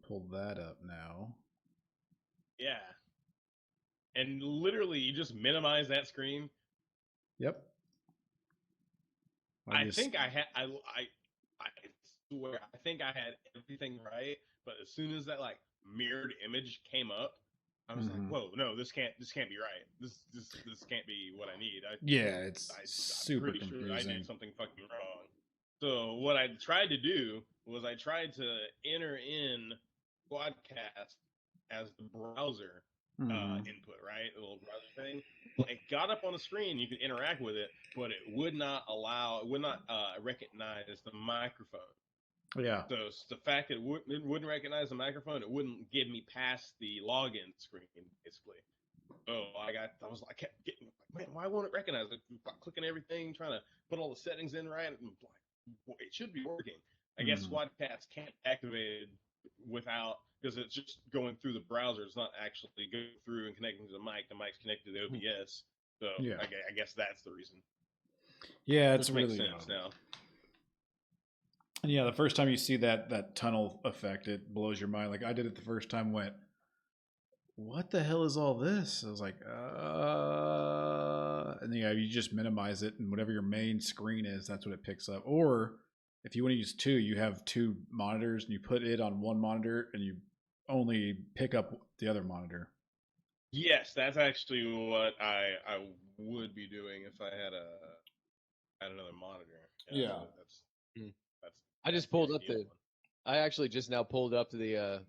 pull that up now. Yeah. And literally, you just minimize that screen. Yep. I think I had I swear I think I had everything right, but as soon as that like mirrored image came up, I was like, "Whoa, no, this can't be right. This can't be what I need." It's I'm super pretty confusing. sure I did something fucking wrong. So what I tried to do was I tried to enter in Quadcast as the browser input, right? The little browser thing. It got up on the screen, you could interact with it, but it would not recognize the microphone. Yeah. So the fact that it wouldn't recognize the microphone, it wouldn't give me past the login screen, basically. So I kept getting like, man, why won't it recognize it? Clicking everything, trying to put all the settings in right, and like, it should be working. I guess Quadcast can't activate it without, because it's just going through the browser. It's not actually going through and connecting to the mic. The mic's connected to the OBS. So yeah. I guess that's the reason. Yeah, it's Which really makes sense now. And yeah, the first time you see that tunnel effect, it blows your mind. Like I did it the first time, went, what the hell is all this? I was like, and then, yeah, you just minimize it, and whatever your main screen is, that's what it picks up. Or if you want to use two, you have two monitors, and you put it on one monitor, and you only pick up the other monitor. Yes, that's actually what I would be doing if I had another monitor. Yeah. I just pulled up I actually just now pulled up the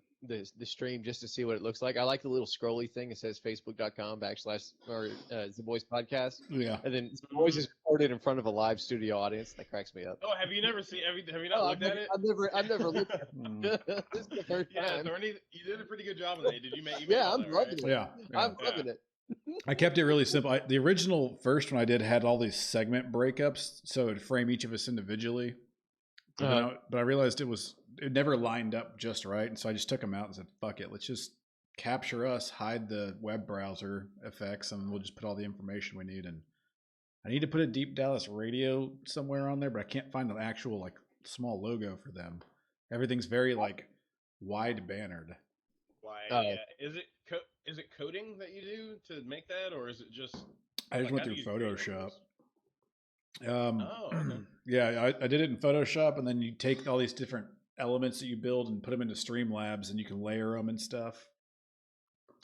stream just to see what it looks like. I like the little scrolly thing. It says facebook.com/Zaboys podcast. Yeah. And then Zaboys is recorded in front of a live studio audience. That cracks me up. Oh, have you never seen? Have you not looked at it? I've never looked at it. This is the first time. Thorny, you did a pretty good job on that. Did you make? I'm loving it. Yeah. I'm loving it. I kept it really simple. The original first one I did had all these segment breakups, so it would frame each of us individually. But I realized it never lined up just right, and so I just took them out and said, "Fuck it, let's just capture us, hide the web browser effects, and we'll just put all the information we need." And I need to put a Deep Dallas Radio somewhere on there, but I can't find an actual like small logo for them. Everything's very like wide bannered. Why? Is it coding that you do to make that, or is it just? I just went through Photoshop. Okay. Yeah, I did it in Photoshop, and then you take all these different elements that you build and put them into Streamlabs, and you can layer them and stuff.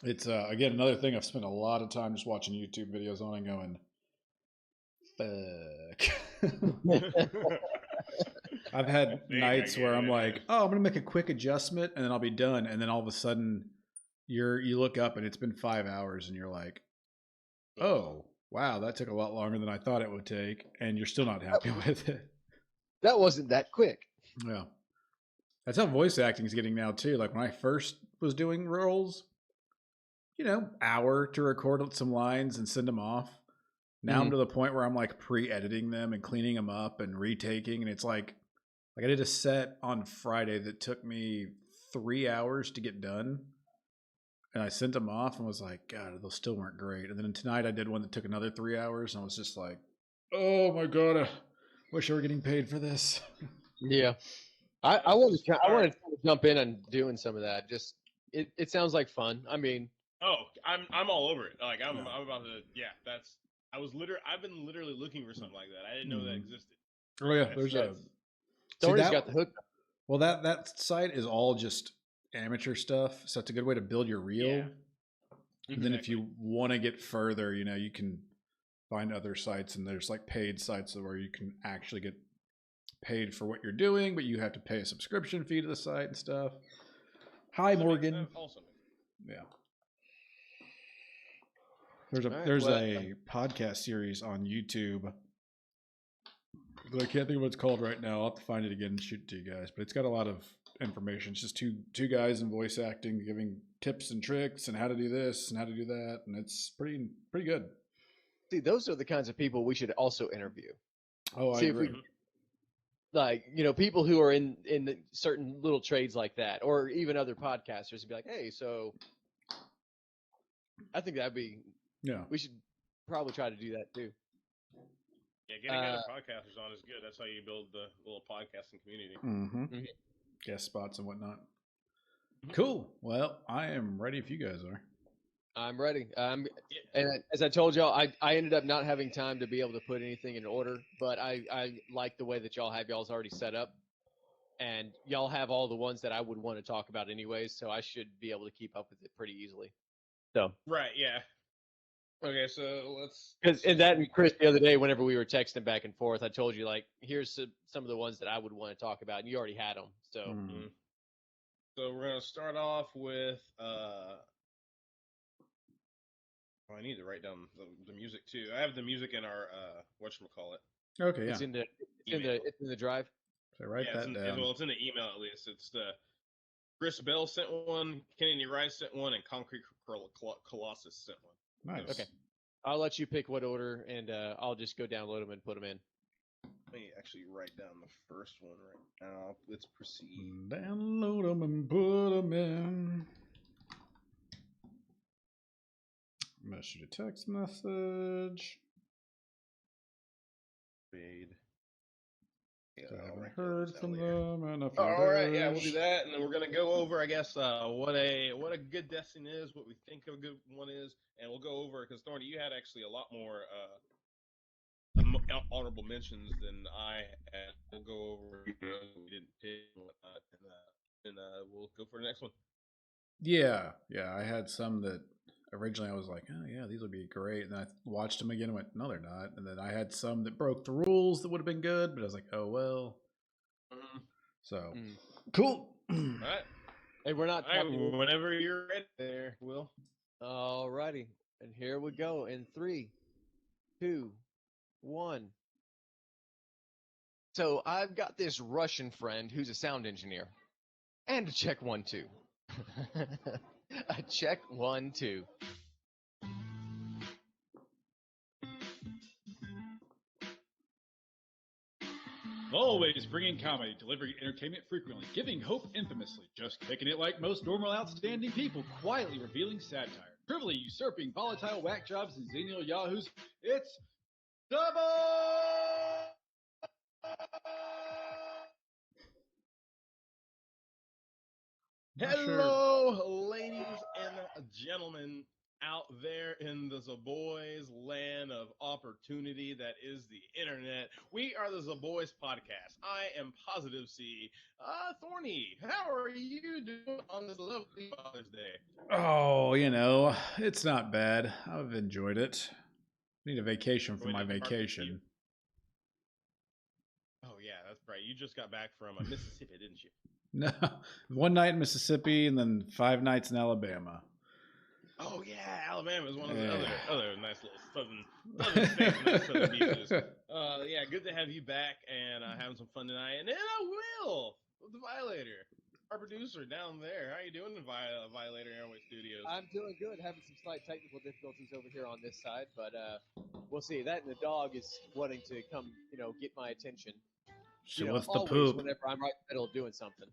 It's again another thing I've spent a lot of time just watching YouTube videos on and going, fuck. I've had nights where I'm like, oh, I'm gonna make a quick adjustment, and then I'll be done, and then all of a sudden, you look up and it's been 5 hours, and you're like, oh. Wow, that took a lot longer than I thought it would take, and you're still not happy with it. That wasn't that quick. Yeah. That's how voice acting is getting now, too. Like, when I first was doing roles, hour to record some lines and send them off. Now I'm to the point where I'm, like, pre-editing them and cleaning them up and retaking, and it's like I did a set on Friday that took me 3 hours to get done. And I sent them off and was like, God, those still weren't great. And then tonight I did one that took another 3 hours, and I was just like, oh my God, I wish I were getting paid for this. Yeah. I want to jump in on doing some of that. Just it sounds like fun. I mean, I'm all over it. Like I'm about to. Yeah, I've been literally looking for something like that. I didn't know that existed. Oh yeah, there's Thorny's got the hook. Well, that site is all just amateur stuff, so it's a good way to build your reel. Yeah. And then if you want to get further, you can find other sites, and there's like paid sites where you can actually get paid for what you're doing, but you have to pay a subscription fee to the site and stuff. Hi, Morgan. Awesome. Yeah. There's a podcast series on YouTube. I can't think of what it's called right now. I'll have to find it again and shoot it to you guys. But it's got a lot of information. It's just two guys in voice acting giving tips and tricks and how to do this and how to do that, and it's pretty good. See, those are the kinds of people we should also interview. Oh, I agree. If we, like, people who are in certain little trades like that, or even other podcasters, and be like, hey, so I think that'd be we should probably try to do that too. Yeah, getting other podcasters on is good. That's how you build the little podcasting community. Guest spots and whatnot. Cool. Well, I am ready if you guys are. I'm ready. And as I told y'all, I ended up not having time to be able to put anything in order, but I like the way that y'all have y'all's already set up. And y'all have all the ones that I would want to talk about anyways, so I should be able to keep up with it pretty easily. So Right, yeah. Okay, so let's. And that and Chris the other day, whenever we were texting back and forth, I told you like, here's some of the ones that I would want to talk about, and you already had them. So, So we're gonna start off with. I need to write down the music too. I have the music in our whatchamacallit. Okay, yeah. It's in the drive. So write that down. Well, it's in the email at least. It's the Chris Bell sent one, Kennedy Rice sent one, and Concrete Colossus sent one. Nice. Okay. I'll let you pick what order, and I'll just go download them and put them in. Let me actually write down the first one right now. Let's proceed. Download them and put them in. I'm going to shoot a text message. Fade. Yeah, I haven't heard from them in a few All right, days. yeah, we'll do that, and then we're gonna go over, I guess, what a good Destiny is, what we think a good one is, and we'll go over because Thorny, you had actually a lot more honorable mentions than I had. We'll go over we didn't pick and whatnot, and we'll go for the next one. Yeah, I had some that originally I was like, oh yeah, these would be great, and then I watched them again and went, no, they're not. And then I had some that broke the rules that would have been good, but I was like, oh well. So cool. All right. Hey, we're not talking. Whenever you're ready, there, Will. All righty, and here we go in 3, 2, 1. So I've got this Russian friend who's a sound engineer, and a check 1, 2. A check 1, 2. Always bringing comedy, delivering entertainment frequently, giving hope infamously, just kicking it like most normal, outstanding people, quietly revealing satire, privily usurping volatile whack jobs and xenial yahoos. It's Zaboys! Hello, ladies and gentlemen out there in the Zaboys land of opportunity that is the internet. We are the Zaboys podcast. I am Positive C. Thorny, how are you doing on this lovely Father's Day? Oh, it's not bad. I've enjoyed it. Need a vacation from my vacation. Oh yeah, that's right. You just got back from Mississippi, didn't you? No, 1 night in Mississippi and then 5 nights in Alabama. Oh yeah, Alabama is one of the other nice little southern states, nice southern beaches. Yeah, good to have you back and having some fun tonight. And then Will, the Violator, our producer down there. How you doing, Violator Airway Studios? I'm doing good. Having some slight technical difficulties over here on this side, but we'll see. That and the dog is wanting to come, get my attention. So what's the poop? Whenever I'm right in the middle of doing something.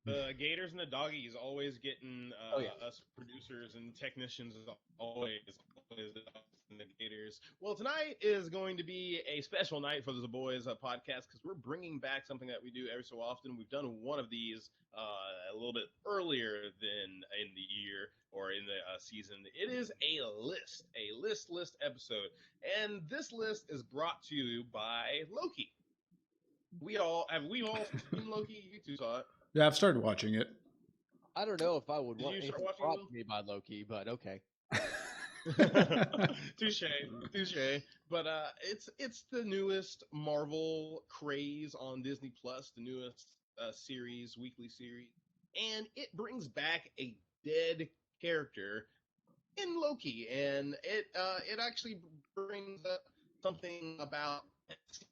The Gators and the doggies always getting us producers and technicians always the dogs and the Gators. Well, tonight is going to be a special night for the Zaboys podcast because we're bringing back something that we do every so often. We've done one of these a little bit earlier than in the year or in the season. It is a list episode, and this list is brought to you by Loki. We all seen Loki? You two saw it. Yeah, I've started watching it. I don't know if I would want anything brought to me by Loki, but okay. Touche. But it's the newest Marvel craze on Disney Plus, the newest weekly series, and it brings back a dead character in Loki, and it actually brings up something about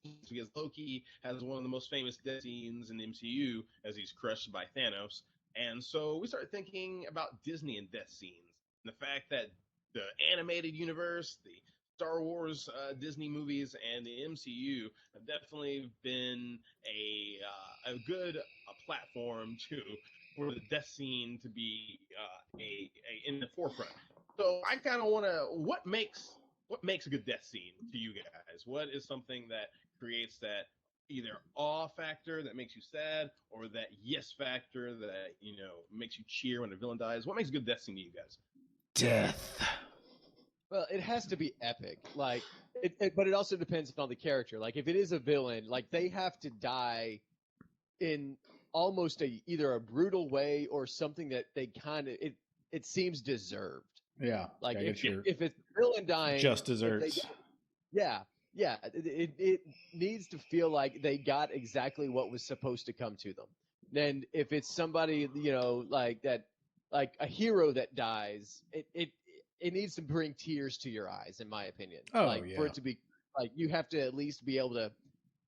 because Loki has one of the most famous death scenes in the MCU as he's crushed by Thanos. And so we started thinking about Disney and death scenes and the fact that the animated universe, the Star Wars Disney movies, and the MCU have definitely been a good platform for the death scene to be in the forefront. So I kind of want to, what makes a good death scene to you guys? What is something that creates that either awe factor that makes you sad or that yes factor that makes you cheer when a villain dies? What makes a good death scene to you guys? Death. Well, it has to be epic. Like, but it also depends on the character. Like, if it is a villain, like they have to die in almost either a brutal way or something that they kind of it seems deserved. Yeah. Like yeah, if it's villain dying, just desserts. Yeah. It needs to feel like they got exactly what was supposed to come to them. Then if it's somebody like that, like a hero that dies, it needs to bring tears to your eyes, in my opinion. Oh, For it to be like, you have to at least be able to,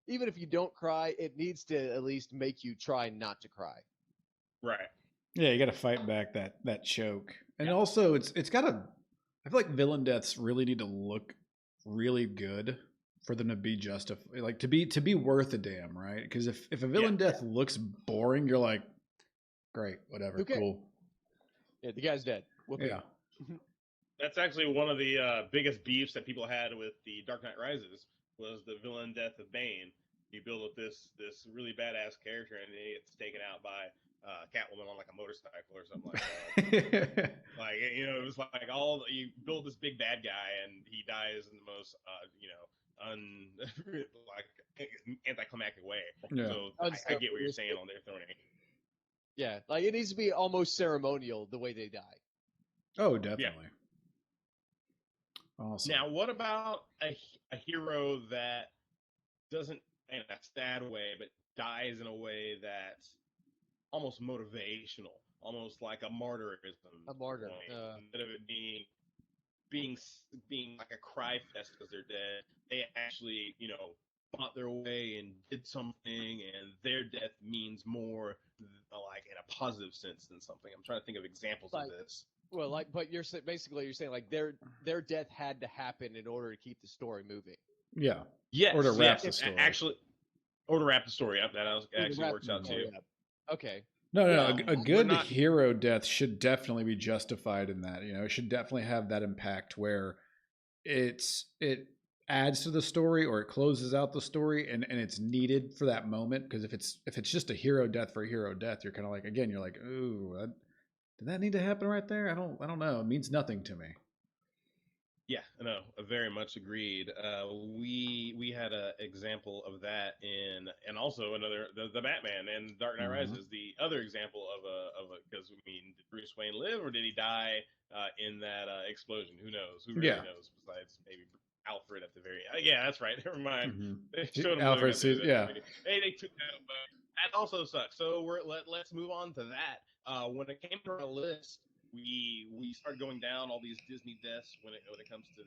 even if you don't cry, it needs to at least make you try not to cry. Right. Yeah, you got to fight back that choke, and also it's got to. I feel like villain deaths really need to look really good for them to be justified, like to be worth a damn, right? Because if a villain death looks boring, you're like, great, whatever, cool. Yeah, the guy's dead. Yeah. That's actually one of the biggest beefs that people had with the Dark Knight Rises was the villain death of Bane. You build up this really badass character, and then he gets taken out by Catwoman on like a motorcycle or something like that. Like, it was like you build this big bad guy, and he dies in the most like anticlimactic way. Yeah. So I get what you're saying on their throwing. Yeah, like it needs to be almost ceremonial the way they die. Oh, definitely. Yeah. Awesome. Now, what about a hero that doesn't in a sad way, but dies in a way that's almost motivational, almost like a martyrism. A martyr. Instead of it being like a cry fest because they're dead, they actually, fought their way and did something, and their death means more, like in a positive sense than something. I'm trying to think of examples of this. Well, but you're saying like their death had to happen in order to keep the story moving. Yeah. Yes. Or to wrap the story. Or to wrap the story up. That actually works out too. Okay. No. A good hero death should definitely be justified in that. It should definitely have that impact where it adds to the story or it closes out the story, and it's needed for that moment. Because if it's just a hero death for a hero death, you're kind of like, again, you're like, ooh, did that need to happen right there? I don't know. It means nothing to me. Yeah, no, very much agreed. We had an example of that and also another the Batman and Dark Knight Rises. The other example of a because did Bruce Wayne live or did he die in that explosion? Who knows? Who really knows? Besides maybe Alfred at the very yeah, that's right. Never mind. They showed him Alfred sees Hey, they took that, but that also sucks. So let's move on to that. When it came to our list, we started going down all these Disney deaths when it comes to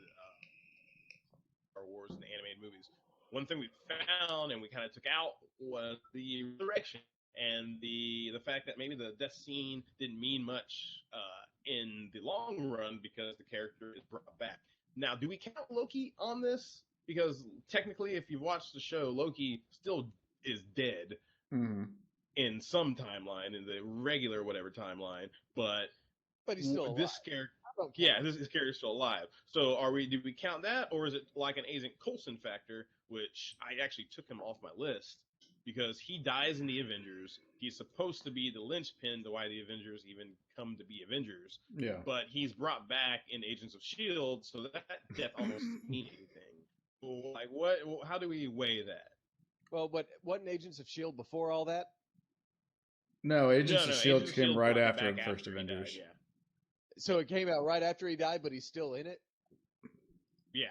Star Wars and animated movies. One thing we found and we kind of took out was the resurrection and the fact that maybe the death scene didn't mean much in the long run because the character is brought back. Now, do we count Loki on this? Because technically, if you've watched the show, Loki still is dead in some timeline, in the regular whatever timeline, but he's still alive. This character, this character is still alive. So do we count that, or is it like an Agent Coulson factor, which I actually took him off my list because he dies in the Avengers. He's supposed to be the linchpin to why the Avengers even come to be Avengers. Yeah. But he's brought back in Agents of S.H.I.E.L.D., so that death almost doesn't mean anything. Like, how do we weigh that? Well, but wasn't Agents of S.H.I.E.L.D. before all that? No, Agents of S.H.I.E.L.D. came right after the first Avengers. Yeah. So it came out right after he died, but he's still in it? Yeah.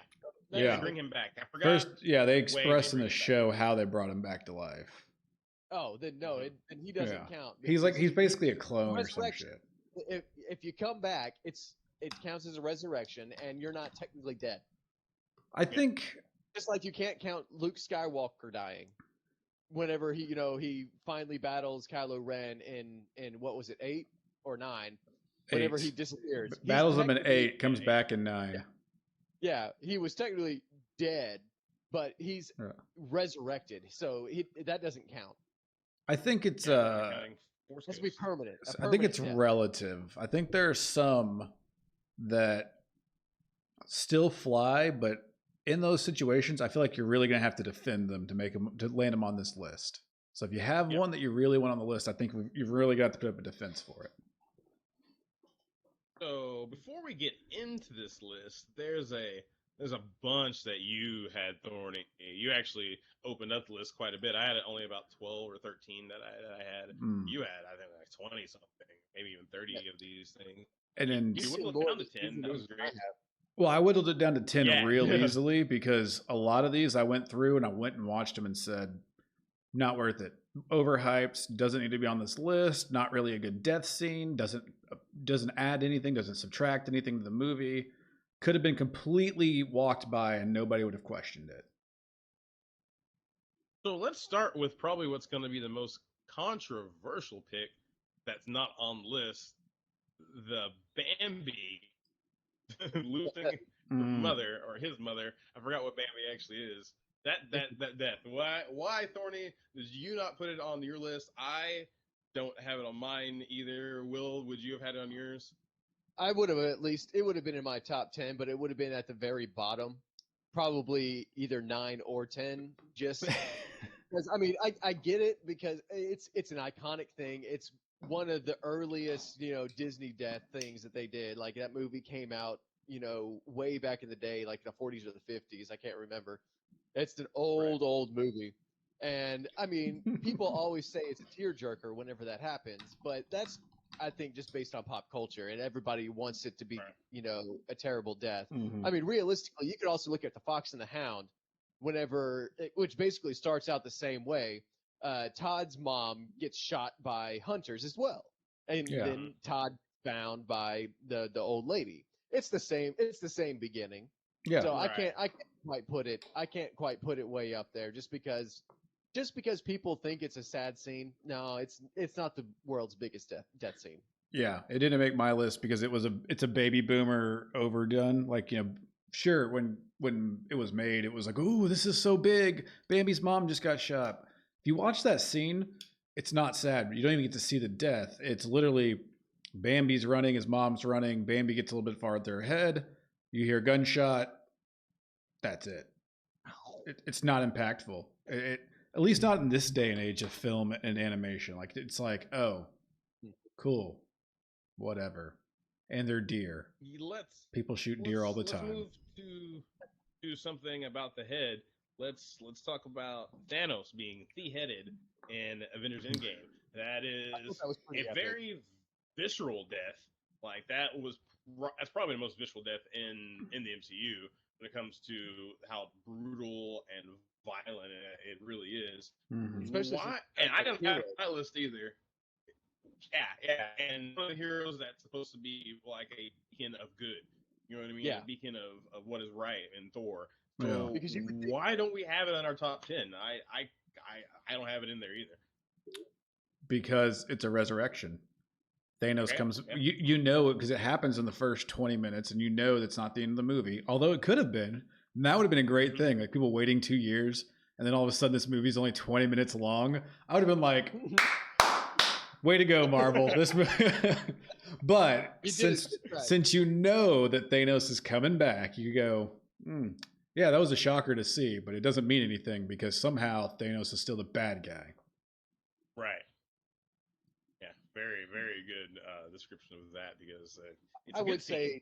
Yeah. Bring him back. I forgot. First, they expressed in the show how they brought him back to life. Oh, then no, and he doesn't count. He's basically a clone or some shit. If you come back, it counts as a resurrection, and you're not technically dead. I think just like you can't count Luke Skywalker dying whenever he finally battles Kylo Ren in what was it, 8 or 9? Whenever 8. He disappears. Battles him in 8, comes back in 9. Yeah, he was technically dead, but he's resurrected, so that doesn't count. I think it's it has to be permanent. I think it's relative. I think there are some that still fly, but in those situations, I feel like you're really gonna have to defend them to land them on this list. So if you have one that you really want on the list, I think you've really got to put up a defense for it. So before we get into this list, there's a bunch that you had, Thorny. You actually opened up the list quite a bit. I had only about 12 or 13 that I had. You had, I think, like 20 something, maybe even 30 of these things. And then you whittled it down to 10. That was great. Well, I whittled it down to 10 real easily because a lot of these I went through and I went and watched them and said, not worth it. Overhyped, doesn't need to be on this list, not really a good death scene, doesn't add anything, doesn't subtract anything to the movie. Could have been completely walked by and nobody would have questioned it. So let's start with probably what's going to be the most controversial pick that's not on the list. The Bambi losing her mother or his mother. I forgot what Bambi actually is. That death. Why, Thorny, did you not put it on your list? I don't have it on mine either. Will, would you have had it on yours? I would have it would have been in my top 10, but it would have been at the very bottom. Probably either 9 or 10, just because, I mean, I get it because it's an iconic thing. It's one of the earliest, Disney death things that they did. Like, that movie came out, way back in the day, like the 40s or the 50s. I can't remember. It's an old movie. And, I mean, people always say it's a tearjerker whenever that happens, but that's, I think, just based on pop culture, and everybody wants it to be, a terrible death. Mm-hmm. I mean, realistically, you could also look at The Fox and the Hound, which basically starts out the same way. Todd's mom gets shot by hunters as well, and then Todd found by the old lady. It's the same beginning. Yeah. So I can't quite put it way up there just because people think it's a sad scene. No, it's not the world's biggest death scene. Yeah, it didn't make my list because it's a baby boomer overdone. Like, sure, when it was made, it was like, oh, this is so big. Bambi's mom just got shot. If you watch that scene, it's not sad. You don't even get to see the death. It's literally Bambi's running, his mom's running. Bambi gets a little bit farther ahead. You hear gunshot. That's it. It's not impactful. At least not in this day and age of film and animation. Like, it's like, oh, cool, whatever. And they're deer. People shoot deer all the time. Let's move to something about the head. Let's talk about Thanos being the-headed in Avengers Endgame. That is a very visceral death. Like, that's probably the most visceral death in the MCU when it comes to how brutal and violent it really is. Mm-hmm. Especially and I don't have my list either. Yeah, and one of the heroes that's supposed to be like a beacon of good. You know what I mean? Yeah. A beacon of what is right in Thor. So why don't we have it on our top 10? I don't have it in there either. Because it's a resurrection. Thanos comes, you know, because it happens in the first 20 minutes, and that's not the end of the movie. Although it could have been. And that would have been a great thing. Like, people waiting 2 years, and then all of a sudden this movie's only 20 minutes long. I would have been like, way to go, Marvel. This But since you know that Thanos is coming back, you go, yeah, that was a shocker to see, but it doesn't mean anything because somehow Thanos is still the bad guy. Right. Yeah, very, very good description of that because it's I would say,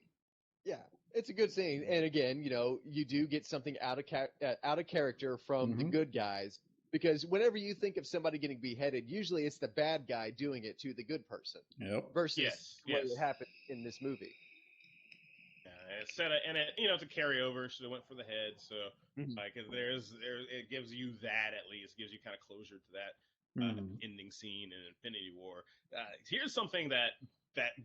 yeah, it's a good scene. And again, you do get something out of character from the good guys, because whenever you think of somebody getting beheaded, usually it's the bad guy doing it to the good person. Yep. Versus what happened in this movie. It's a carryover. Should have went for the head. So like, it gives you that, at least gives you kind of closure to that ending scene in Infinity War. Here's something that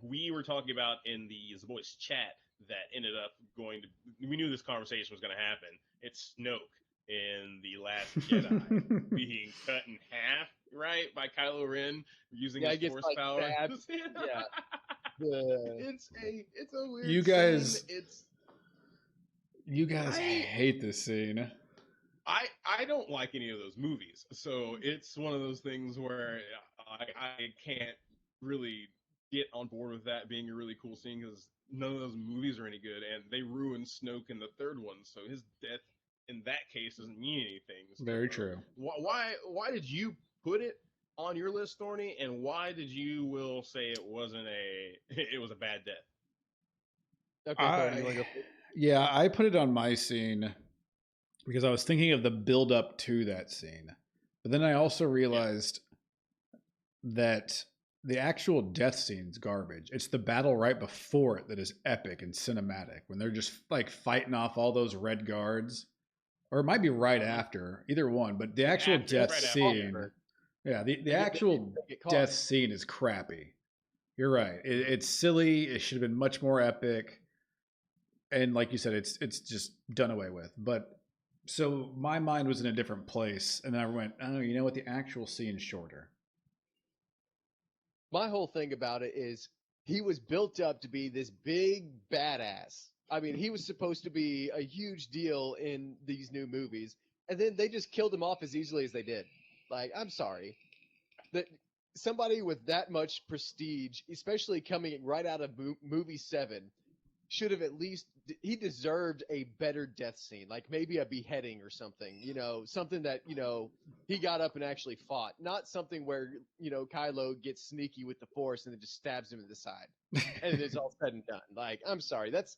we were talking about in the Zaboys chat that ended up we knew this conversation was going to happen. It's Snoke in The Last Jedi being cut in half, right, by Kylo Ren using his force power. Yeah. It's a weird You guys scene. You guys hate this scene. I don't like any of those movies, so it's one of those things where I can't really get on board with that being a really cool scene because none of those movies are any good, and they ruined Snoke in the third one, so his death in that case doesn't mean anything. So, very true. Why did you put it on your list, Thorny? And why did you will say it was a bad death? Okay, Thorny, you want to go first? Yeah, I put it on my scene because I was thinking of the build up to that scene. But then I also realized that the actual death scene's garbage. It's the battle right before it that is epic and cinematic when they're just like fighting off all those red guards. Or it might be right after, either one, but the actual death scene. Yeah, the actual death scene is crappy. You're right. It's silly. It should have been much more epic. And like you said, it's just done away with. But so my mind was in a different place, and then I went, oh, you know what? The actual scene's shorter. My whole thing about it is he was built up to be this big badass. I mean, he was supposed to be a huge deal in these new movies, and then they just killed him off as easily as they did. Like, I'm sorry. That somebody with that much prestige, especially coming right out of movie 7, should have at least he deserved a better death scene, like maybe a beheading or something, something that, he got up and actually fought, not something where, Kylo gets sneaky with the Force and then just stabs him in the side and it's all said and done. Like, I'm sorry. That's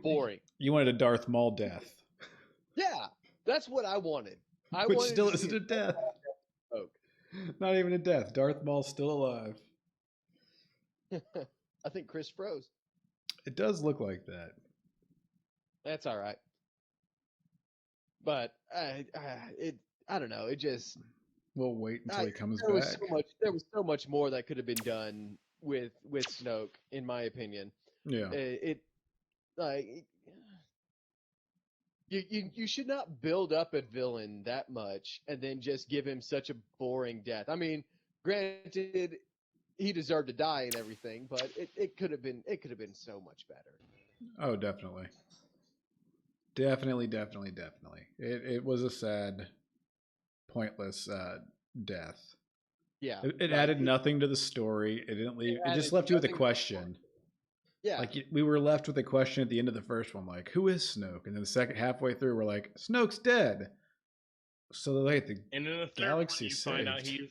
boring. You wanted a Darth Maul death. Yeah, that's what I wanted. Which still isn't a death. Not even a death. Darth Maul's still alive. I think Chris froze. It does look like that. That's all right. But I don't know. It just. We'll wait until he comes back. There was so much more that could have been done with Snoke, in my opinion. Yeah. You should not build up a villain that much and then just give him such a boring death. I mean, granted, he deserved to die and everything, but it could have been so much better. Oh, definitely. Definitely. It was a sad, pointless death. Yeah. It added nothing to the story. It didn't leave. It just left you with a question. Yeah. Like we were left with a question at the end of the first one, like, who is Snoke? And then the second halfway through, we're like, Snoke's dead. So like the and in the third galaxy one, you find out he's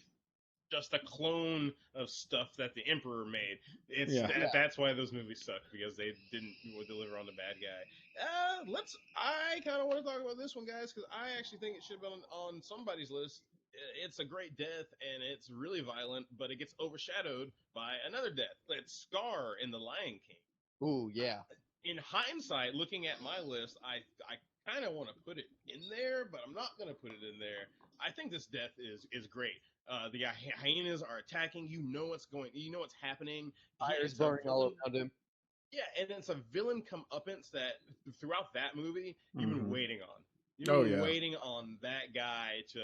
just a clone of stuff that the Emperor made. That's why those movies suck, because they didn't deliver on the bad guy. I kind of want to talk about this one, guys, because I actually think it should have been on somebody's list. It's a great death, and it's really violent, but it gets overshadowed by another death. It's Scar in The Lion King. Ooh, yeah. In hindsight, looking at my list, I kind of want to put it in there, but I'm not going to put it in there. I think this death is great. The hyenas are attacking. You know what's happening. Fire's burning all around him. Yeah, and it's a villain comeuppance that throughout that movie you've been waiting on. You've been waiting on that guy to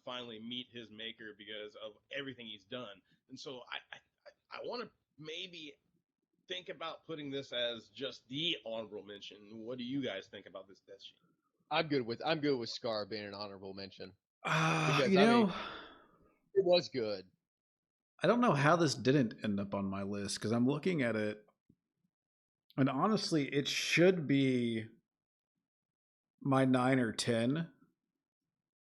finally meet his maker because of everything he's done. And so I want to maybe think about putting this as just the honorable mention. What do you guys think about this death sheet? I'm good with Scar being an honorable mention. Because, it was good. I don't know how this didn't end up on my list, because I'm looking at it, and honestly, it should be my 9 or 10.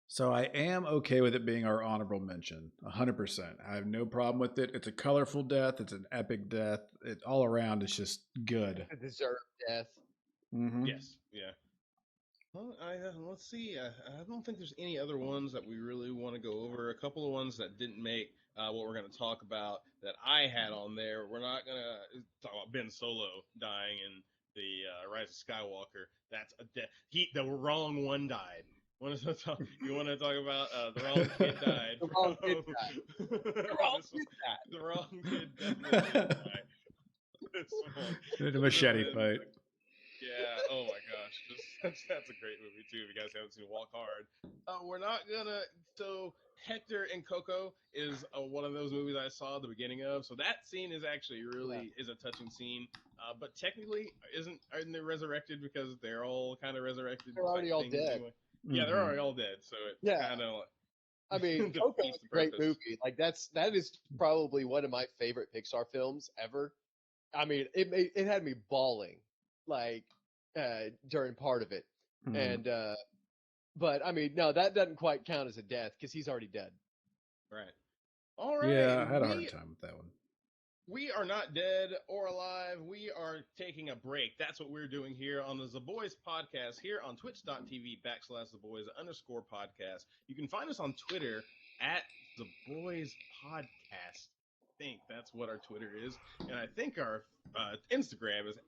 So I am okay with it being our honorable mention, 100%. I have no problem with it. It's a colorful death. It's an epic death. It all around is just good. A deserved death. Mm-hmm. Yes. Yeah. Well, let's see. I don't think there's any other ones that we really want to go over. A couple of ones that didn't make what we're going to talk about that I had on there. We're not going to talk about Ben Solo dying in the Rise of Skywalker. That's a death. The wrong one died. You want to talk about the wrong kid died? The wrong kid died. The wrong kid definitely died. The machete fight. Yeah. Oh my gosh, that's a great movie too. If you guys haven't seen Walk Hard, we're not gonna. So Hector and Coco is one of those movies I saw at the beginning of. So that scene is actually really is a touching scene. But technically, aren't they resurrected because they're all kind of resurrected? They're already all dead. Anyway. Yeah, they're already all dead. So it's kind of. I mean, Coco's a great movie. Like that is probably one of my favorite Pixar films ever. I mean, it had me bawling, like during part of it, and but I mean, no, that doesn't quite count as a death because he's already dead. Right. All right. Yeah, I had a hard time with that one. We are not dead or alive. We are taking a break. That's what we're doing here on the Zaboys podcast here on twitch.tv/Zaboys_podcast. You can find us on Twitter at Zaboys podcast. I think that's what our Twitter is. And I think our Instagram is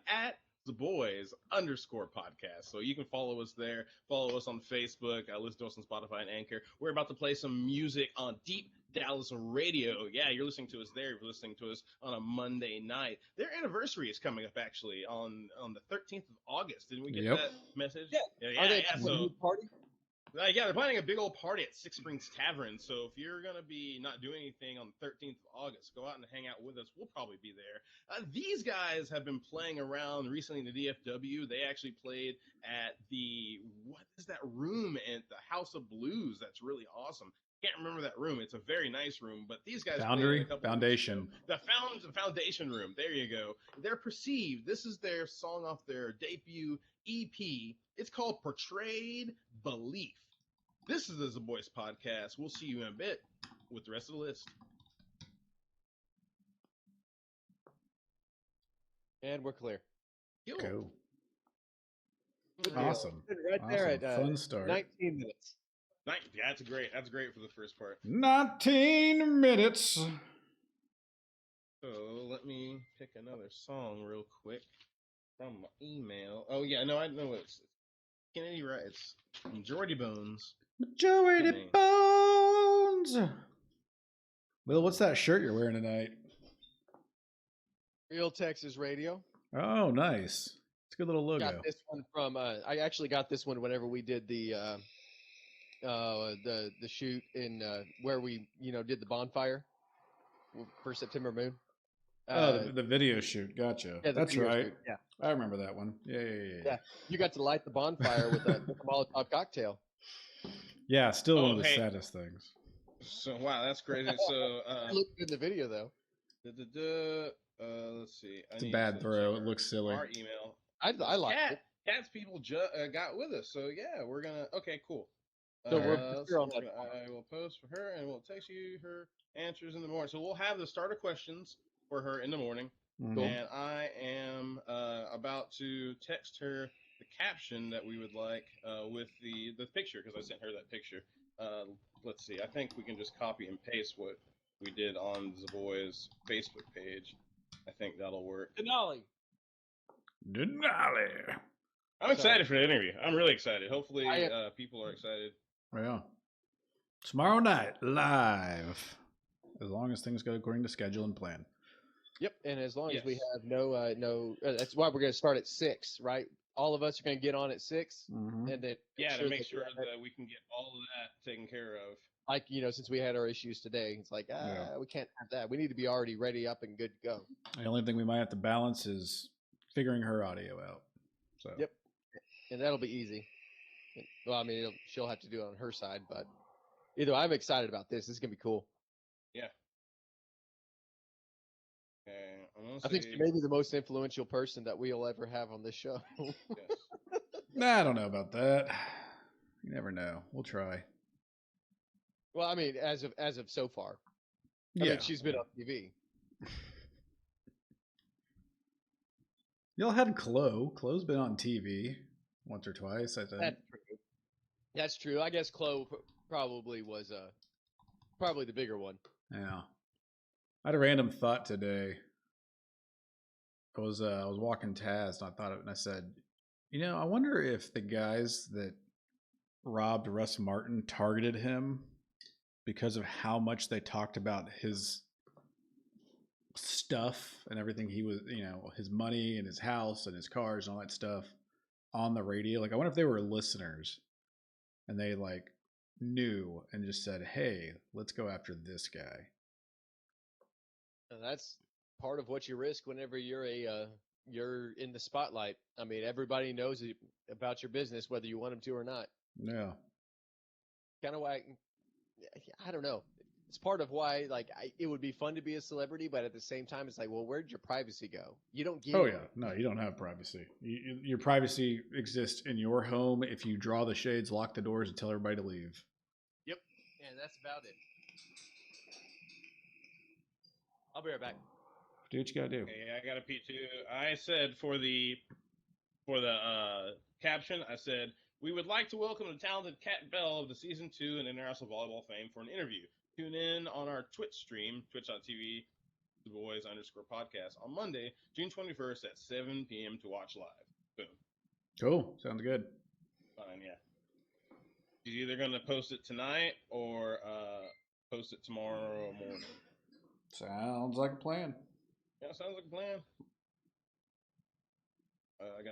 at Zaboys_podcast. So you can follow us there. Follow us on Facebook. Listen to us on Spotify and Anchor. We're about to play some music on Deep Dallas Radio. Yeah, you're listening to us there. You're listening to us on a Monday night. Their anniversary is coming up actually on the 13th of August. Didn't we get that message? Yeah. Are they so party? Yeah, they're planning a big old party at Six Springs Tavern. So if you're gonna be not doing anything on the 13th of August, go out and hang out with us. We'll probably be there. These guys have been playing around recently in the DFW. They actually played at what is that room at the House of Blues? That's really awesome. Can't remember that room. It's a very nice room, but these guys Foundation. The Foundation room. There you go. They're Perceived. This is their song off their debut EP. It's called Portrayed Belief. This is the Zaboys podcast. We'll see you in a bit with the rest of the list. And we're clear. Go. Awesome. Right there at fun start. 19 minutes. Yeah, that's great. That's great for the first part. 19 minutes. So let me pick another song real quick from my email. Oh yeah, no, I know it's Kennedy, right? It's Majority Bones. Majority Bones. Will, what's that shirt you're wearing tonight? Real Texas Radio. Oh, nice. It's a good little logo. Got this one from. I actually got this one whenever we did the shoot in where we did the bonfire for September Moon. The video shoot. Gotcha. Yeah, that's right. Shoot. Yeah, I remember that one. Yeah. You got to light the bonfire with a Molotov cocktail. Yeah, still one of the saddest things. So wow, that's crazy. So it looked good in the video though. Let's see. It's a bad throw. It looks silly. Our email. I like it. Cat's people got with us. So yeah, we're gonna. Okay, cool. So I will post for her, and we'll text you her answers in the morning. So we'll have the starter questions for her in the morning, and I am about to text her the caption that we would like with the picture, because I sent her that picture. Let's see. I think we can just copy and paste what we did on Zaboys' Facebook page. I think that'll work. Denali. I'm excited for the interview. I'm really excited. Hopefully, people are excited. Yeah. Tomorrow night, live. As long as things go according to schedule and plan. Yep, and as long as we have no, that's why we're going to start at 6, right? All of us are going to get on at 6, and then to make sure that we can get all of that taken care of. Like since we had our issues today, it's like we can't have that. We need to be already ready up and good to go. The only thing we might have to balance is figuring her audio out. So yep, and that'll be easy. Well, I mean, she'll have to do it on her side, but either way, I'm excited about this. This is gonna be cool. Yeah. Okay, I think she may be the most influential person that we'll ever have on this show. Yes. Nah, I don't know about that. You never know. We'll try. Well, I mean, as of so far, I mean, she's been on TV. Y'all had Chloe. Chloe's been on TV once or twice, I think. That's true. I guess Chloe probably was probably the bigger one. Yeah. I had a random thought today. I was walking Taz, and I thought of it, and I said, I wonder if the guys that robbed Russ Martin targeted him because of how much they talked about his stuff and everything he was, his money and his house and his cars and all that stuff on the radio. Like, I wonder if they were listeners and they knew and just said, hey, let's go after this guy. And that's part of what you risk whenever you're you're in the spotlight. I mean, everybody knows about your business, whether you want them to or not. Yeah. Kind of why, I don't know. It's part of why, it would be fun to be a celebrity, but at the same time, it's like, well, where'd your privacy go? You don't get. Oh, yeah. No, you don't have privacy. Your privacy exists in your home if you draw the shades, lock the doors, and tell everybody to leave. Yep. And that's about it. I'll be right back. Do what you gotta do. Okay, I gotta pee too. I said for the caption, I said we would like to welcome the talented Kat Bell of the season 2 and International Volleyball fame for an interview. Tune in on our Twitch stream, twitch.tv Zaboys_podcast on Monday, June 21st at 7 p.m. to watch live. Boom. Cool. Sounds good. Fine, yeah. He's either gonna post it tonight or post it tomorrow morning. Sounds like a plan. Yeah, sounds like a plan. I'm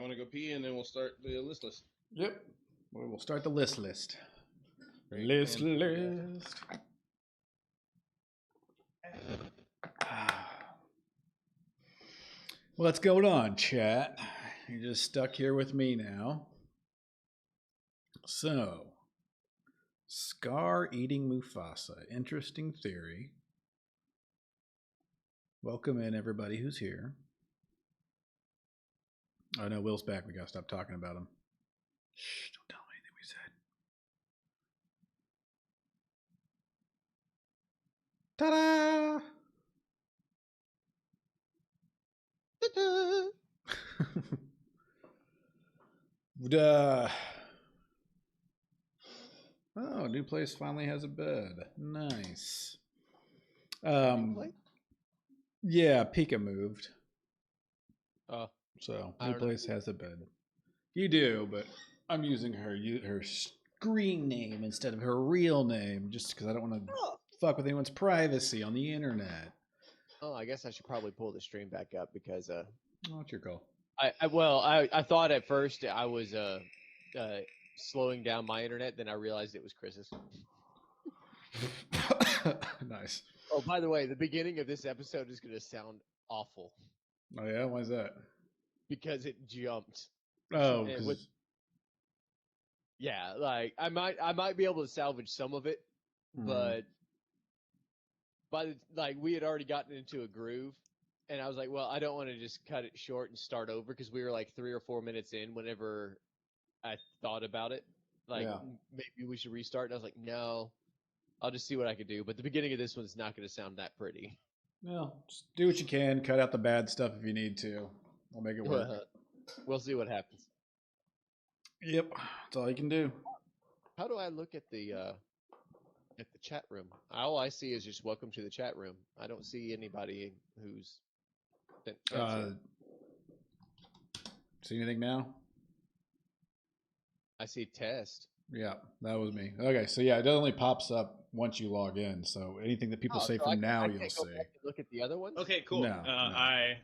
gonna go pee and then we'll start the list. Yep. We'll start the list. List. What's going on, chat? You're just stuck here with me now. So, Scar eating Mufasa. Interesting theory. Welcome in, everybody who's here. Oh, no, Will's back. We got to stop talking about him. Shh, don't tell him anything we said. Ta-da! Oh, new place finally has a bed. Nice. Yeah, Pika moved. Oh. So, new place has a bed. You do, but I'm using her screen name instead of her real name just because I don't want to fuck with anyone's privacy on the internet. Oh, I guess I should probably pull the stream back up because Oh, it's your call. I thought at first I was slowing down my internet, then I realized it was Chris's. Nice. Oh, by the way, the beginning of this episode is going to sound awful. Oh yeah, why is that? Because it jumped. Oh, yeah, like I might be able to salvage some of it, but we had already gotten into a groove, and I was like, well, I don't want to just cut it short and start over because we were like 3 or 4 minutes in whenever I thought about it. Maybe we should restart. And I was like, no, I'll just see what I could do. But the beginning of this one's not going to sound that pretty. Well, just do what you can. Cut out the bad stuff if you need to. I'll make it work. We'll see what happens. Yep, that's all you can do. How do I look at the chat room? All I see is just welcome to the chat room. I don't see anybody who's. See anything now? I see test. Yeah, that was me. Okay, so yeah, it only pops up once you log in. So anything that people say from now, you'll see. Look at the other ones. Okay, cool. No, I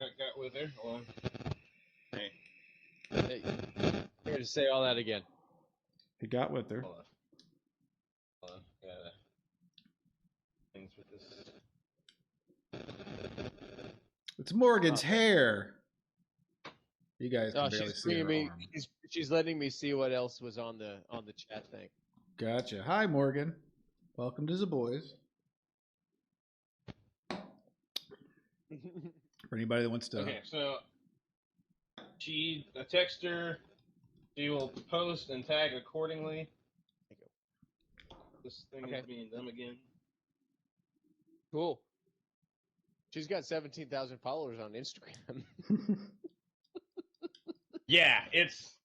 got with her. Hold on. Hey. Here to say all that again. He got with her. Hold on. Things with this. It's Morgan's hair. You guys can barely see her arm. She's letting me see what else was on the chat thing. Gotcha. Hi, Morgan. Welcome to Zaboys. For anybody that wants to. Okay, so I text her. She will post and tag accordingly. This thing is being dumb again. Cool. She's got 17,000 followers on Instagram. Yeah, it's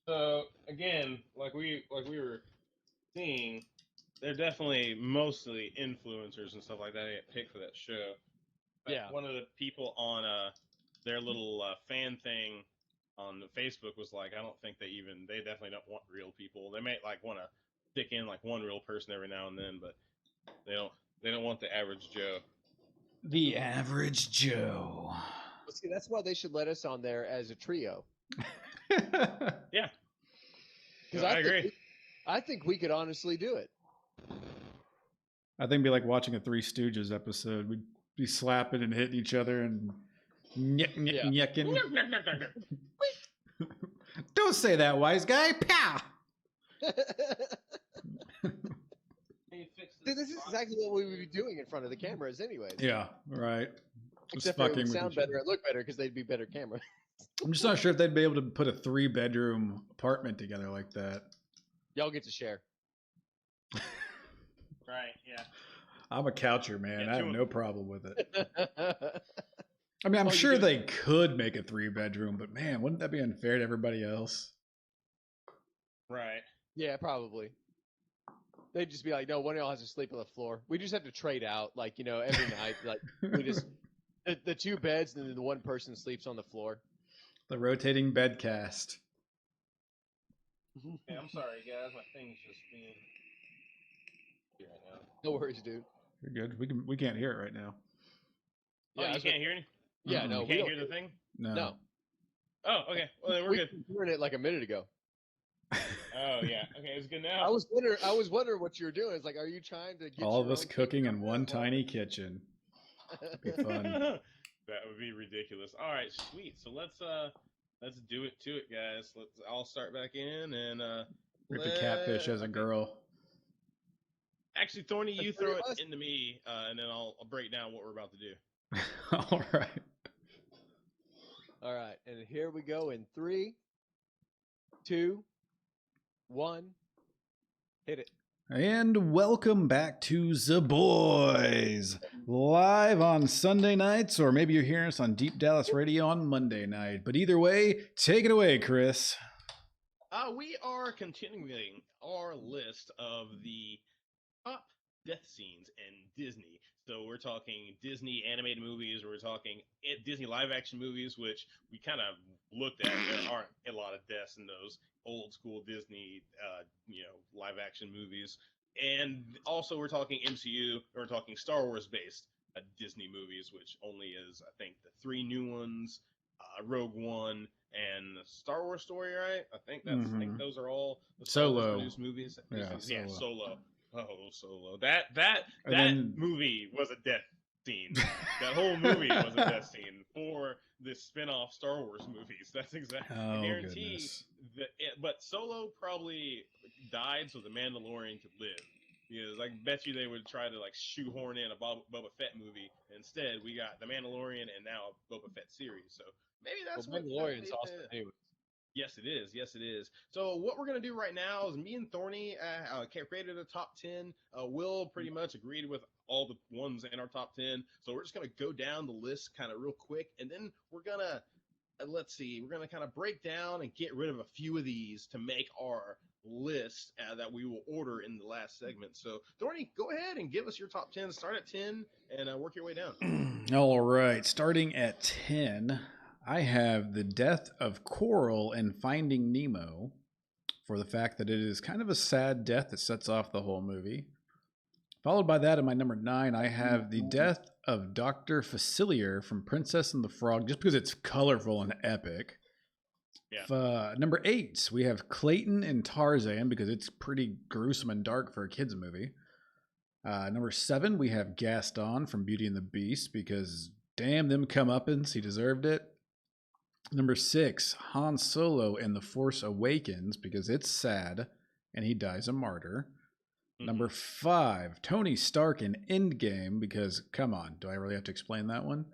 so again, like we were seeing, they're definitely mostly influencers and stuff like that. They get picked for that show. Yeah. One of the people on their little fan thing on Facebook was like, I don't think they definitely don't want real people. They may like want to stick in like one real person every now and then, but they don't want the average Joe. The average Joe. See, that's why they should let us on there as a trio. Yeah. Because I agree. I think we could honestly do it. I think it'd be like watching a Three Stooges episode. We'd be slapping and hitting each other and nyecking. Don't say that, wise guy. Pow! See, this is exactly what we would be doing in front of the cameras anyways. Yeah, right. Except for it would sound better and look better because they'd be better cameras. I'm just not sure if they'd be able to put a 3-bedroom apartment together like that. Y'all get to share. Right, yeah. I'm a coucher, man. Yeah, I have no problem with it. I I mean, I'm Oh, you sure do- they could make a 3-bedroom, but man, wouldn't that be unfair to everybody else? Right. Yeah, probably. They'd just be like, no, one of y'all has to sleep on the floor. We just have to trade out, like, every night. Like, we just, the 2 beds, and then the one person sleeps on the floor. The rotating bed cast. Hey, I'm sorry, guys. My thing's just being here right now. No worries, dude. You're good. We can't hear it right now. Oh, you can't hear any? Yeah, no, You we can't don't hear the thing? No. Oh, okay. Well, then we're good. We were hearing it like a minute ago. Oh, yeah. Okay, it's good now. I was wondering what you were doing. It's like, are you trying to get All of your us own cooking thing in one tiny kitchen. That'd be fun. That would be ridiculous. All right, sweet. So let's do it to it, guys. I'll start back in and Rip a catfish as a girl. Actually, Thorny, you throw it us? into me, and then I'll break down what we're about to do. All right. All right, and here we go in 3, 2, 1. Hit it. And welcome back to Zaboys, live on Sunday nights, or maybe you're hearing us on Deep Dallas Radio on Monday night. But either way, take it away, Chris. We are continuing our list of the top death scenes in Disney. So we're talking Disney animated movies, we're talking Disney live action movies, which we kind of looked at. There aren't a lot of deaths in those old school Disney, live action movies. And also we're talking MCU, we're talking Star Wars based Disney movies, which only is, I think, the 3 new ones, Rogue One, and Star Wars Story, right? I think I think those are all the Star Wars produced movies. Yeah, Solo. Oh, Solo. That movie was a death scene. That whole movie was a death scene for the spin-off Star Wars movies. That's exactly. I guarantee but Solo probably died so the Mandalorian could live. Because I bet you they would try to shoehorn in a Boba Fett movie. Instead, we got the Mandalorian and now a Boba Fett series. So maybe that's what Mandalorian's awesome. Anyway. Yes, it is. Yes, it is. So what we're going to do right now is me and Thorny created a top 10. Will pretty much agreed with all the ones in our top 10. So we're just going to go down the list kind of real quick. And then we're going to, we're going to kind of break down and get rid of a few of these to make our list that we will order in the last segment. So Thorny, go ahead and give us your top 10. Start at 10 and work your way down. All right. Starting at 10. I have the death of Coral in Finding Nemo for the fact that it is kind of a sad death that sets off the whole movie. Followed by that, in my number 9, I have the death of Dr. Facilier from Princess and the Frog, just because it's colorful and epic. Yeah. Number 8, we have Clayton in Tarzan, because it's pretty gruesome and dark for a kid's movie. Number 7, we have Gaston from Beauty and the Beast, because damn them comeuppance, he deserved it. Number 6, Han Solo in The Force Awakens, because it's sad and he dies a martyr. Number 5, Tony Stark in Endgame, because come on, do I really have to explain that one?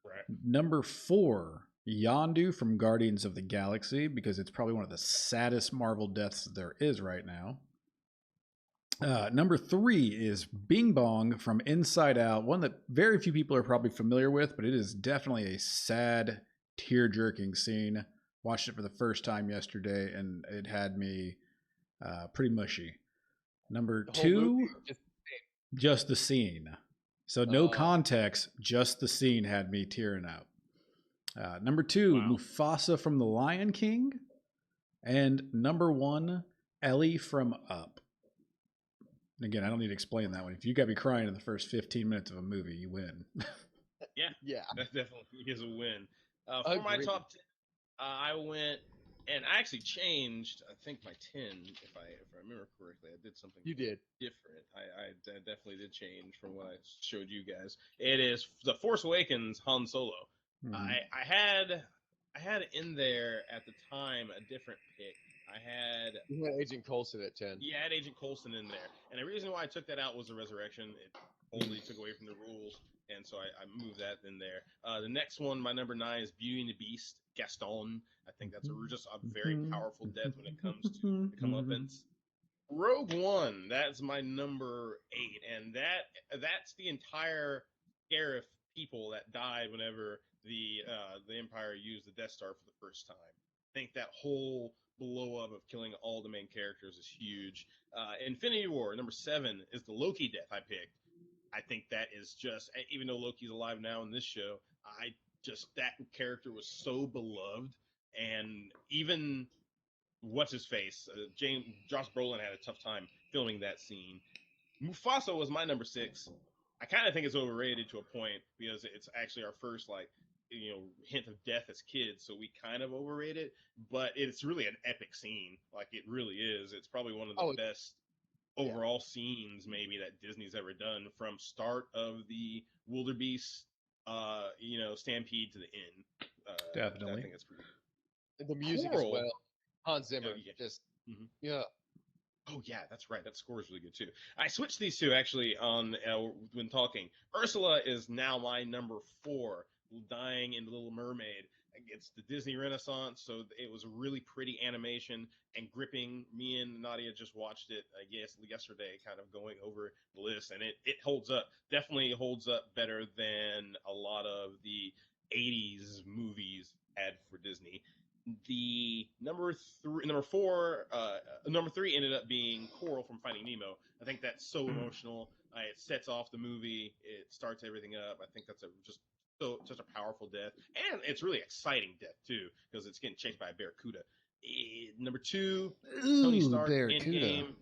Right. Number 4, Yondu from Guardians of the Galaxy, because it's probably one of the saddest Marvel deaths there is right now. Number 3 is Bing Bong from Inside Out, one that very few people are probably familiar with, but it is definitely a sad, tear-jerking scene. Watched it for the first time yesterday, and it had me pretty mushy. Number 2, just the scene. So no context, just the scene had me tearing out. Number 2, wow. Mufasa from The Lion King. And number 1, Ellie from Up. Again, I don't need to explain that one. If you got me crying in the first 15 minutes of a movie, you win. Yeah, that definitely is a win. For my top 10, I went, and I actually changed, I think, my 10, if I remember correctly. I did something different. I definitely did change from what I showed you guys. It is The Force Awakens Han Solo. Mm-hmm. I had in there at the time a different pick. You had Agent Coulson at 10. Yeah, I had Agent Coulson in there. And the reason why I took that out was the Resurrection. It totally took away from the rules. And so I moved that in there. The next one, my number 9, is Beauty and the Beast, Gaston. I think that's just a very powerful death when it comes to the comeuppance. Rogue One, that's my number 8, and that's the entire Scarif people that died whenever the Empire used the Death Star for the first time. I think that whole blow up of killing all the main characters is huge. Infinity War number 7 is the Loki death I picked. I think that is just, even though Loki's alive now in this show, that character was so beloved, and even what's his face, Josh Brolin had a tough time filming that scene. Mufasa was my number 6. I kind of think it's overrated to a point because it's actually our first hint of death as kids, so we kind of overrate it. But it's really an epic scene, like it really is. It's probably one of the best overall scenes maybe that Disney's ever done, from start of the wildebeest, stampede to the end. Definitely. I think it's pretty. The music as well. Hans Zimmer, yeah. Oh yeah, that's right. That score is really good too. I switched these two actually on when talking. Ursula is now my number 4, dying in The Little Mermaid. It's the Disney Renaissance, so it was a really pretty animation and gripping. Me and Nadia just watched it, I guess, yesterday, kind of going over the list, and it holds up. Definitely holds up better than a lot of the 80s movies had for Disney. The number 3 ended up being Coral from Finding Nemo. I think that's so emotional. It sets off the movie. It starts everything up. I think that's such a powerful death, and it's really exciting death too, because it's getting chased by a barracuda. Number 2, Tony Stark, Endgame.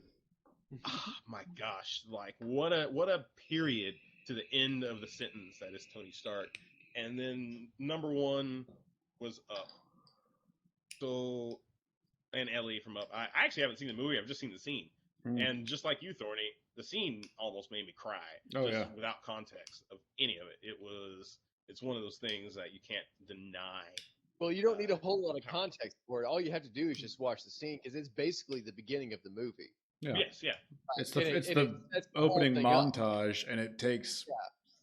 Oh my gosh! Like what a period to the end of the sentence that is Tony Stark. And then number 1 was Up. So, and Ellie from Up. I actually haven't seen the movie. I've just seen the scene. And just like you, Thorny, the scene almost made me cry. Without context of any of it. It's one of those things that you can't deny. Well, you don't need a whole lot of context for it. All you have to do is just watch the scene, because it's basically the beginning of the movie. Yeah. Yes, yeah. It's the opening montage, and it takes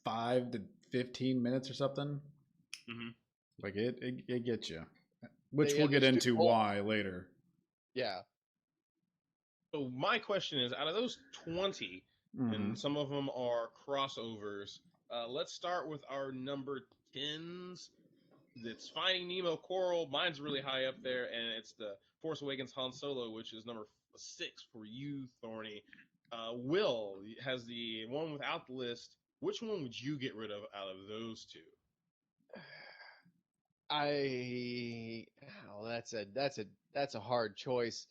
5 to 15 minutes or something. Mm-hmm. Like it gets you. Which we'll get into why later. Yeah. So my question is, out of those 20, and some of them are crossovers, let's start with our number 10s. It's Finding Nemo, Coral. Mine's really high up there, and it's the Force Awakens Han Solo, which is number 6 for you, Thorny. Will has the one without the list. Which one would you get rid of out of those 2? That's a hard choice.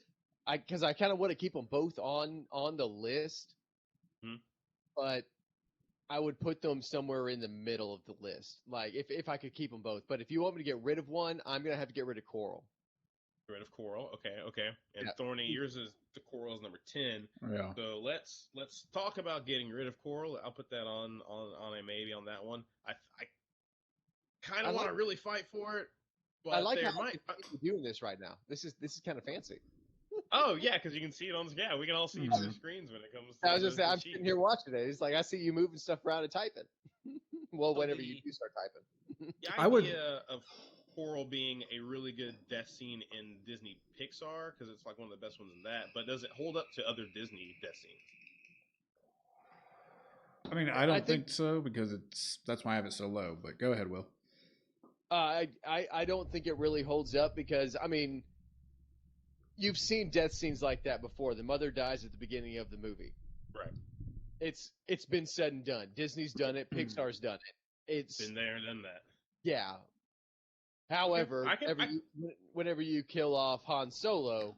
Because I kind of want to keep them both on the list, but I would put them somewhere in the middle of the list. Like if I could keep them both, but if you want me to get rid of one, I'm gonna have to get rid of Coral. Get rid of Coral, okay. And Thorny, yours is the Coral's number 10. Yeah. So let's talk about getting rid of Coral. I'll put that on a maybe on that one. I kind of want to really fight for it, but I like how we're doing this right now. This is kind of fancy. Oh yeah, because you can see it on. Yeah, we can all see each other's screens when it comes. I was just saying, I'm sitting here watching it. It's like I see you moving stuff around and typing. Well, whenever you do start typing. The idea of Coral being a really good death scene in Disney Pixar, because it's like one of the best ones in that. But does it hold up to other Disney death scenes? I mean, I don't think so, because that's why I have it so low. But go ahead, Will. I don't think it really holds up, because I mean, you've seen death scenes like that before. The mother dies at the beginning of the movie. Right. It's been said and done. Disney's done it. Pixar's done it. It's been there and done that. Yeah. However, whenever you kill off Han Solo,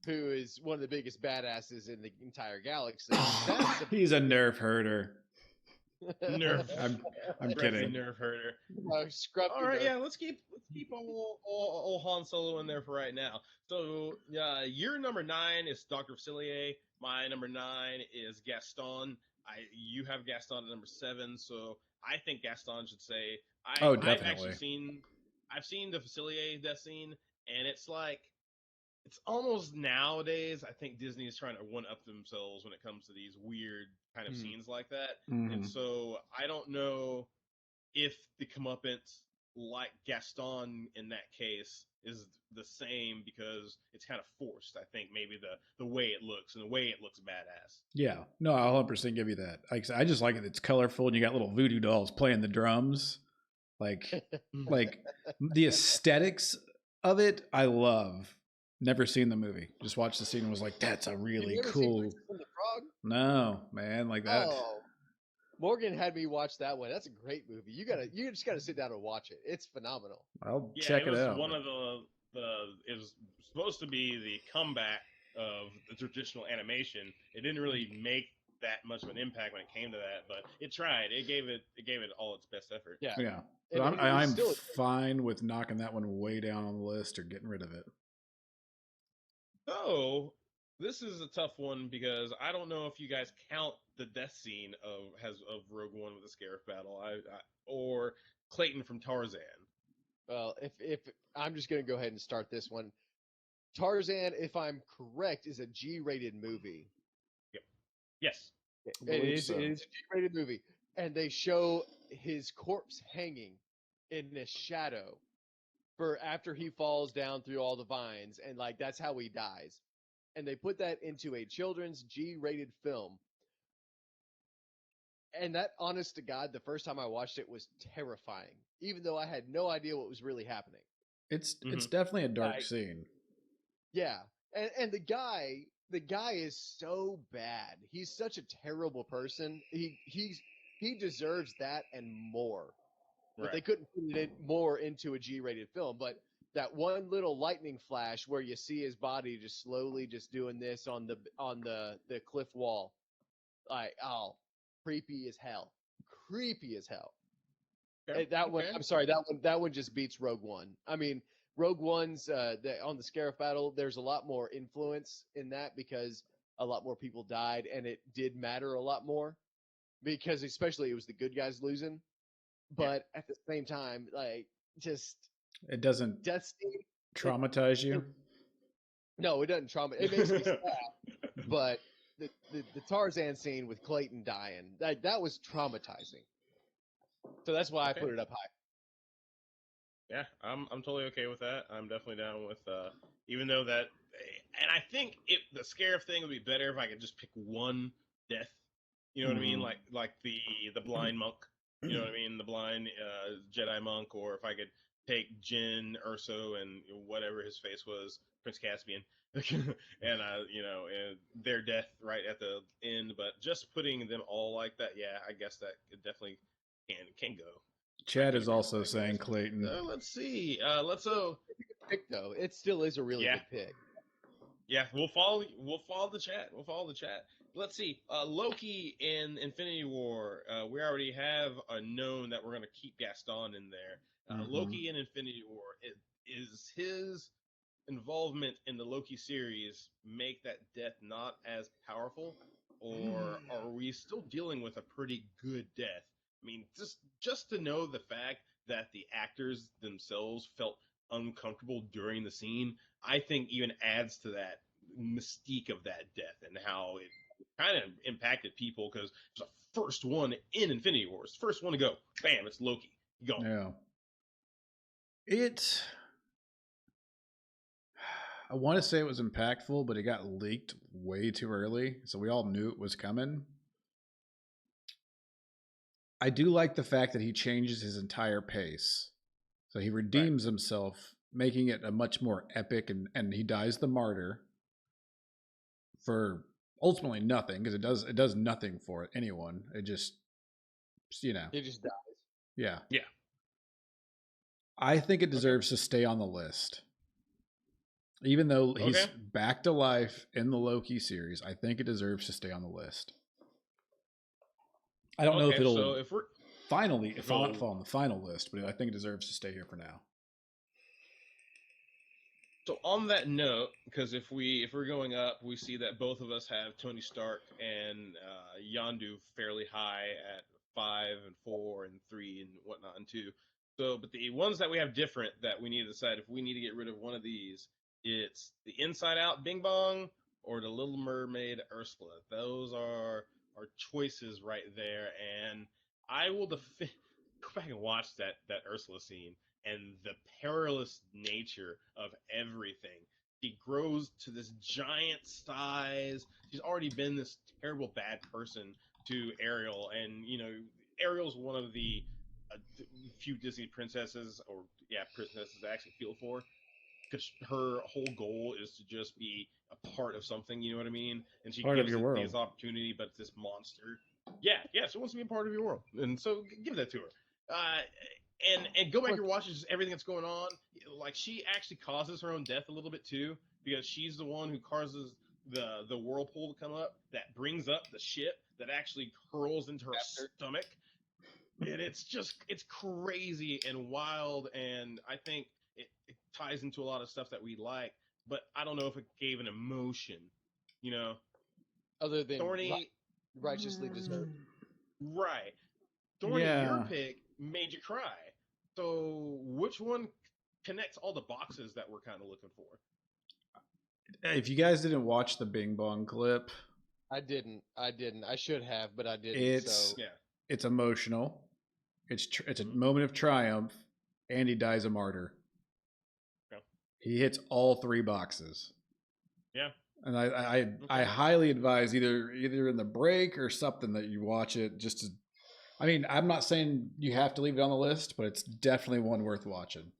who is one of the biggest badasses in the entire galaxy, he's a nerf herder. Nerf. I'm kidding. Nerf herder. All right, yeah. Let's keep old Han Solo in there for right now. So, your number 9 is Dr. Facilier. My number 9 is Gaston. You have Gaston at number 7, so I think Gaston should say. Definitely. I've seen the Facilier death scene, and it's like, it's almost nowadays, I think Disney is trying to one-up themselves when it comes to these weird kind of scenes like that. And so I don't know if the comeuppance like Gaston in that case is the same because it's kind of forced. I think maybe the way it looks and the way it looks badass. Yeah, no, I'll 100% give you that. I just like it. It's colorful, and you got little voodoo dolls playing the drums. Like the aesthetics of it, I love. Never seen the movie. Just watched the scene and was like, "That's a really cool." Princess and the Frog? No, man, like that. Oh, Morgan had me watch that one. That's a great movie. You just gotta sit down and watch it. It's phenomenal. I'll Yeah, check it it was out. one of it was supposed to be the comeback of the traditional animation. It didn't really make that much of an impact when it came to that, but it tried. It gave it all its best effort. Yeah. Yeah, but And it was I'm still fine with knocking that one way down on the list or getting rid of it. So this is a tough one because I don't know if you guys count the death scene of Rogue One with the Scarif battle, or Clayton from Tarzan. Well, if I'm just gonna go ahead and start this one. Tarzan, if I'm correct, is a G-rated movie. Yep. Yes. It is a G-rated movie, and they show his corpse hanging in the shadow for after he falls down through all the vines, and like that's how he dies. And they put that into a children's G-rated film. And that, honest to God, the first time I watched it was terrifying, even though I had no idea what was really happening. It's definitely a dark scene. Yeah, and the guy is so bad. He's such a terrible person. He deserves that and more. But they couldn't put it more into a G-rated film. But that one little lightning flash where you see his body just slowly just doing this on the cliff wall, like creepy as hell. Creepy as hell. Okay. That one, I'm sorry, that one just beats Rogue One. I mean, Rogue One's on the Scarif battle, there's a lot more influence in that because a lot more people died, and it did matter a lot more because especially it was the good guys losing. But at the same time, like just it doesn't death scene, traumatize you. No, it doesn't traumatize. It makes me sad. But the Tarzan scene with Clayton dying, that was traumatizing. So that's why I put it up high. Yeah, I'm totally okay with that. I'm definitely down with even though that, and I think the Scarif thing would be better if I could just pick one death. You know what I mean? Like the blind monk. You know what I mean? The blind Jedi monk, or if I could take Jin, Urso, and whatever his face was, Prince Caspian, and their death right at the end. But just putting them all like that, yeah, I guess that it definitely can go. Chad is also saying Clayton. Let's see. Pick though. It still is a really good pick. Yeah, we'll follow the chat. Let's see. Loki in Infinity War. We already have known that we're going to keep Gaston in there. Loki in Infinity War. Is his involvement in the Loki series make that death not as powerful, or are we still dealing with a pretty good death? I mean, just to know the fact that the actors themselves felt uncomfortable during the scene, I think even adds to that mystique of that death and how it kind of impacted people because it's the first one in Infinity War. It's the first one to go. Bam, it's Loki. Go. Yeah. I want to say it was impactful, but it got leaked way too early, so we all knew it was coming. I do like the fact that he changes his entire pace. So he redeems himself, making it a much more epic, and he dies the martyr for ultimately nothing, because it does nothing for anyone. It just, He just dies. Yeah. Yeah. I think it deserves to stay on the list. Even though he's back to life in the Loki series, I think it deserves to stay on the list. I don't know if it'll finally fall on the final list, but I think it deserves to stay here for now. So on that note, because if we're going up, we see that both of us have Tony Stark and Yondu fairly high at 5 and 4 and 3 and whatnot and 2. So, but the ones that we have different that we need to decide if we need to get rid of one of these, it's the Inside Out Bing Bong or the Little Mermaid Ursula. Those are our choices right there, and I will defend. go back and watch that Ursula scene and the perilous nature of everything. She grows to this giant size. She's already been this terrible bad person to Ariel, and Ariel's one of the few Disney princesses, or princesses I actually feel for, because her whole goal is to just be a part of something. You know what I mean? And she part gives of your it world. this opportunity, but it's this monster. Yeah, she wants to be a part of your world, and so give that to her. And go back and watch just everything that's going on. Like, she actually causes her own death a little bit too, because she's the one who causes the whirlpool to come up that brings up the ship that actually hurls into her stomach. And it's crazy and wild, and I think it ties into a lot of stuff that we like, but I don't know if it gave an emotion, other than Thorny, righteously deserved. Right. Thorny, your pick made you cry. So which one connects all the boxes that we're kind of looking for? If you guys didn't watch the Bing Bong clip, I didn't. I should have, but I didn't. It's emotional. It's a moment of triumph, and he dies a martyr. Okay. He hits all 3 boxes. Yeah. And I highly advise either in the break or something that you watch it. Just to, I mean, I'm not saying you have to leave it on the list, but it's definitely one worth watching.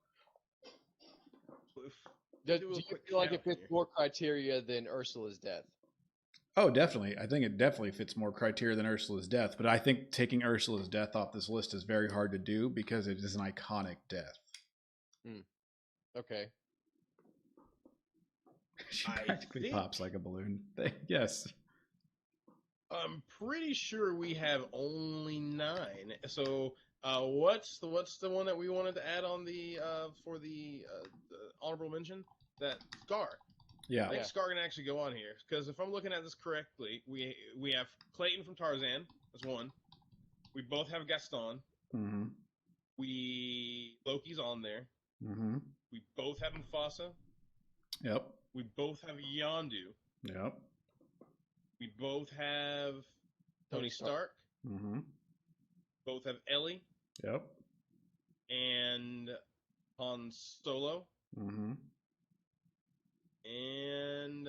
Do you feel like it fits more criteria than Ursula's death? Oh, definitely. I think it definitely fits more criteria than Ursula's death. But I think taking Ursula's death off this list is very hard to do because it is an iconic death. Okay. She practically pops like a balloon. Yes. I'm pretty sure we have only 9. So what's the one that we wanted to add on the for the honorable mention? That Scar. Yeah. I think Scar can actually go on here, because if I'm looking at this correctly, we have Clayton from Tarzan. That's one. We both have Gaston. Mm-hmm. Loki's on there. Mm-hmm. We both have Mufasa. Yep. We both have Yondu. Yep. We both have Tony Stark. Mm-hmm. Both have Ellie. Yep. And Han Solo. Mm-hmm. And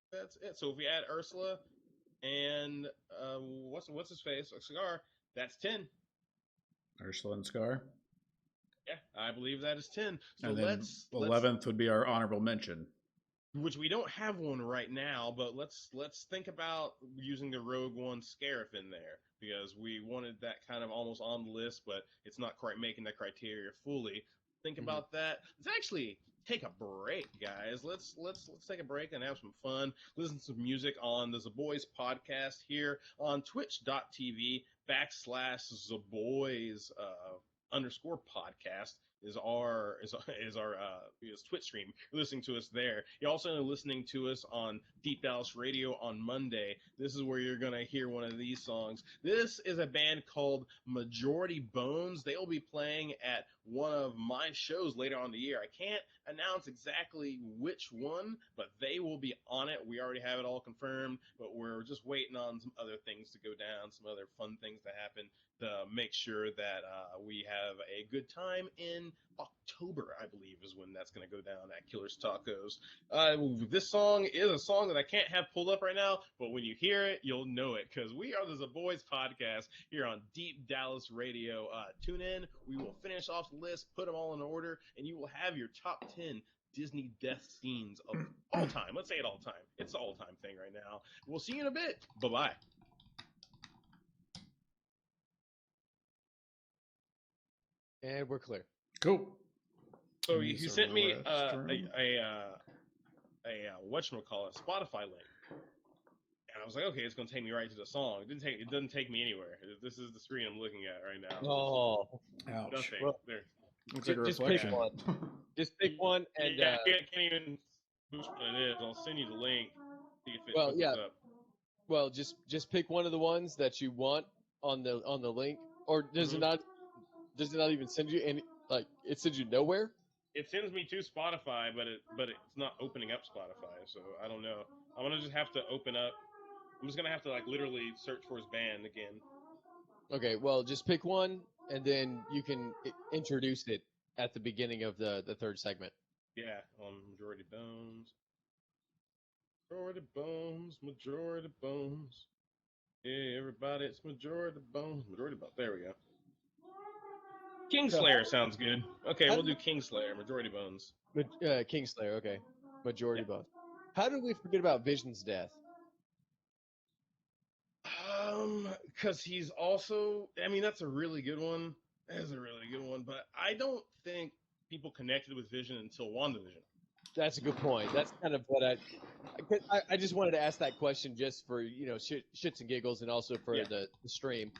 that's it. So if we add Ursula and what's his face, Scar, that's 10. Ursula and Scar. Yeah, I believe that is 10. So and then 11th would be our honorable mention, which we don't have one right now. But let's think about using the Rogue One Scarif in there, because we wanted that kind of almost on the list, but it's not quite making that criteria fully. Think about that. Let's actually take a break, guys. Let's take a break and have some fun. Listen to some music on the Zaboys podcast here on twitch.tv/Zaboys _ podcast is our Twitch stream. You're listening to us there. You're also listening to us on Deep Dallas Radio on Monday. This is where you're gonna hear one of these songs. This is a band called Majority Bones. They will be playing at one of my shows later on in the year. I can't announce exactly which one, but they will be on it. We already have it all confirmed, but we're just waiting on some other things to go down, some other fun things to happen to make sure that we have a good time in October, I believe, is when that's going to go down at Killer's Tacos. This song is a song that I can't have pulled up right now, but when you hear it, you'll know it, because we are the Zaboys podcast here on Deep Dallas Radio. Tune in. We will finish off the list, put them all in order, and you will have your top 10 Disney death scenes of all time. Let's say it all time. It's the all-time thing right now. We'll see you in a bit. Bye-bye. And we're clear. Cool. So you sent me a whatchamacallit, Spotify link. And I was like, okay, it's gonna take me right to the song. It doesn't take me anywhere. This is the screen I'm looking at right now. Oh, ouch. Nothing. Well, there. Just pick one. Just pick one, and I can't even which one it is. I'll send you the link. See if it well, yeah. up. Well, just pick one of the ones that you want on the link, or does it not? Does it not even send you any? Like, it sends you nowhere? It sends me to Spotify, but it's not opening up Spotify, so I don't know. I'm gonna just have to open up. I'm just gonna have to literally search for his band again. Okay, well, just pick one, and then you can introduce it at the beginning of the third segment. Yeah, on Majority Bones. Majority Bones, Majority Bones. Yeah, everybody, it's Majority Bones. Majority Bones. There we go. Kingslayer sounds good. Okay, we'll do Kingslayer, Majority Bones. Kingslayer, okay. Majority Bones. How did we forget about Vision's death? Because he's also, I mean, that's a really good one. That's a really good one, but I don't think people connected with Vision until WandaVision. That's a good point. That's kind of what I just wanted to ask that question just for, shits and giggles and also for the stream.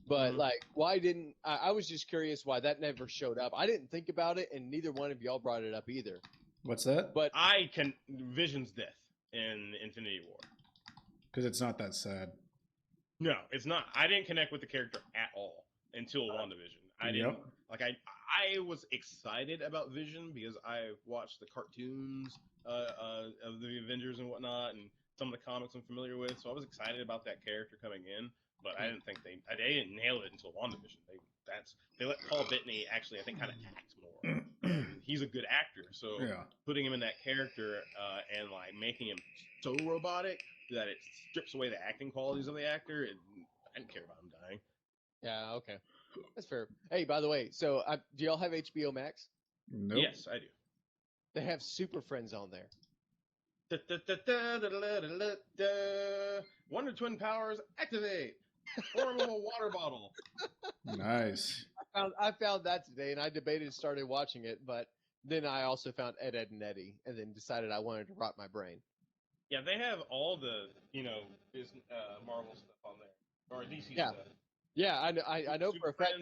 But like, why didn't I was just curious why that never showed up. I didn't think about it, and neither one of y'all brought it up either. What's that? But Vision's death in Infinity War. Because it's not that sad. No, it's not. I didn't connect with the character at all until WandaVision. I didn't I was excited about Vision because I watched the cartoons of the Avengers and whatnot, and some of the comics I'm familiar with. So I was excited about that character coming in, but I didn't think they didn't nail it until WandaVision. They let Paul Bettany actually, I think, kind of act more. He's a good actor, so putting him in that character and like making him so robotic that it strips away the acting qualities of the actor. I didn't care about him dying. Yeah, okay. That's fair. Hey, by the way, so do y'all have HBO Max? Nope. Yes, I do. They have Super Friends on there. Wonder Twin powers activate. Form of a water bottle. Nice. I found that today, and I debated and started watching it, but then I also found Ed, Edd and Eddy, and then decided I wanted to rot my brain. Yeah, they have all the Marvel stuff on there, or DC stuff. Yeah, I know for a fact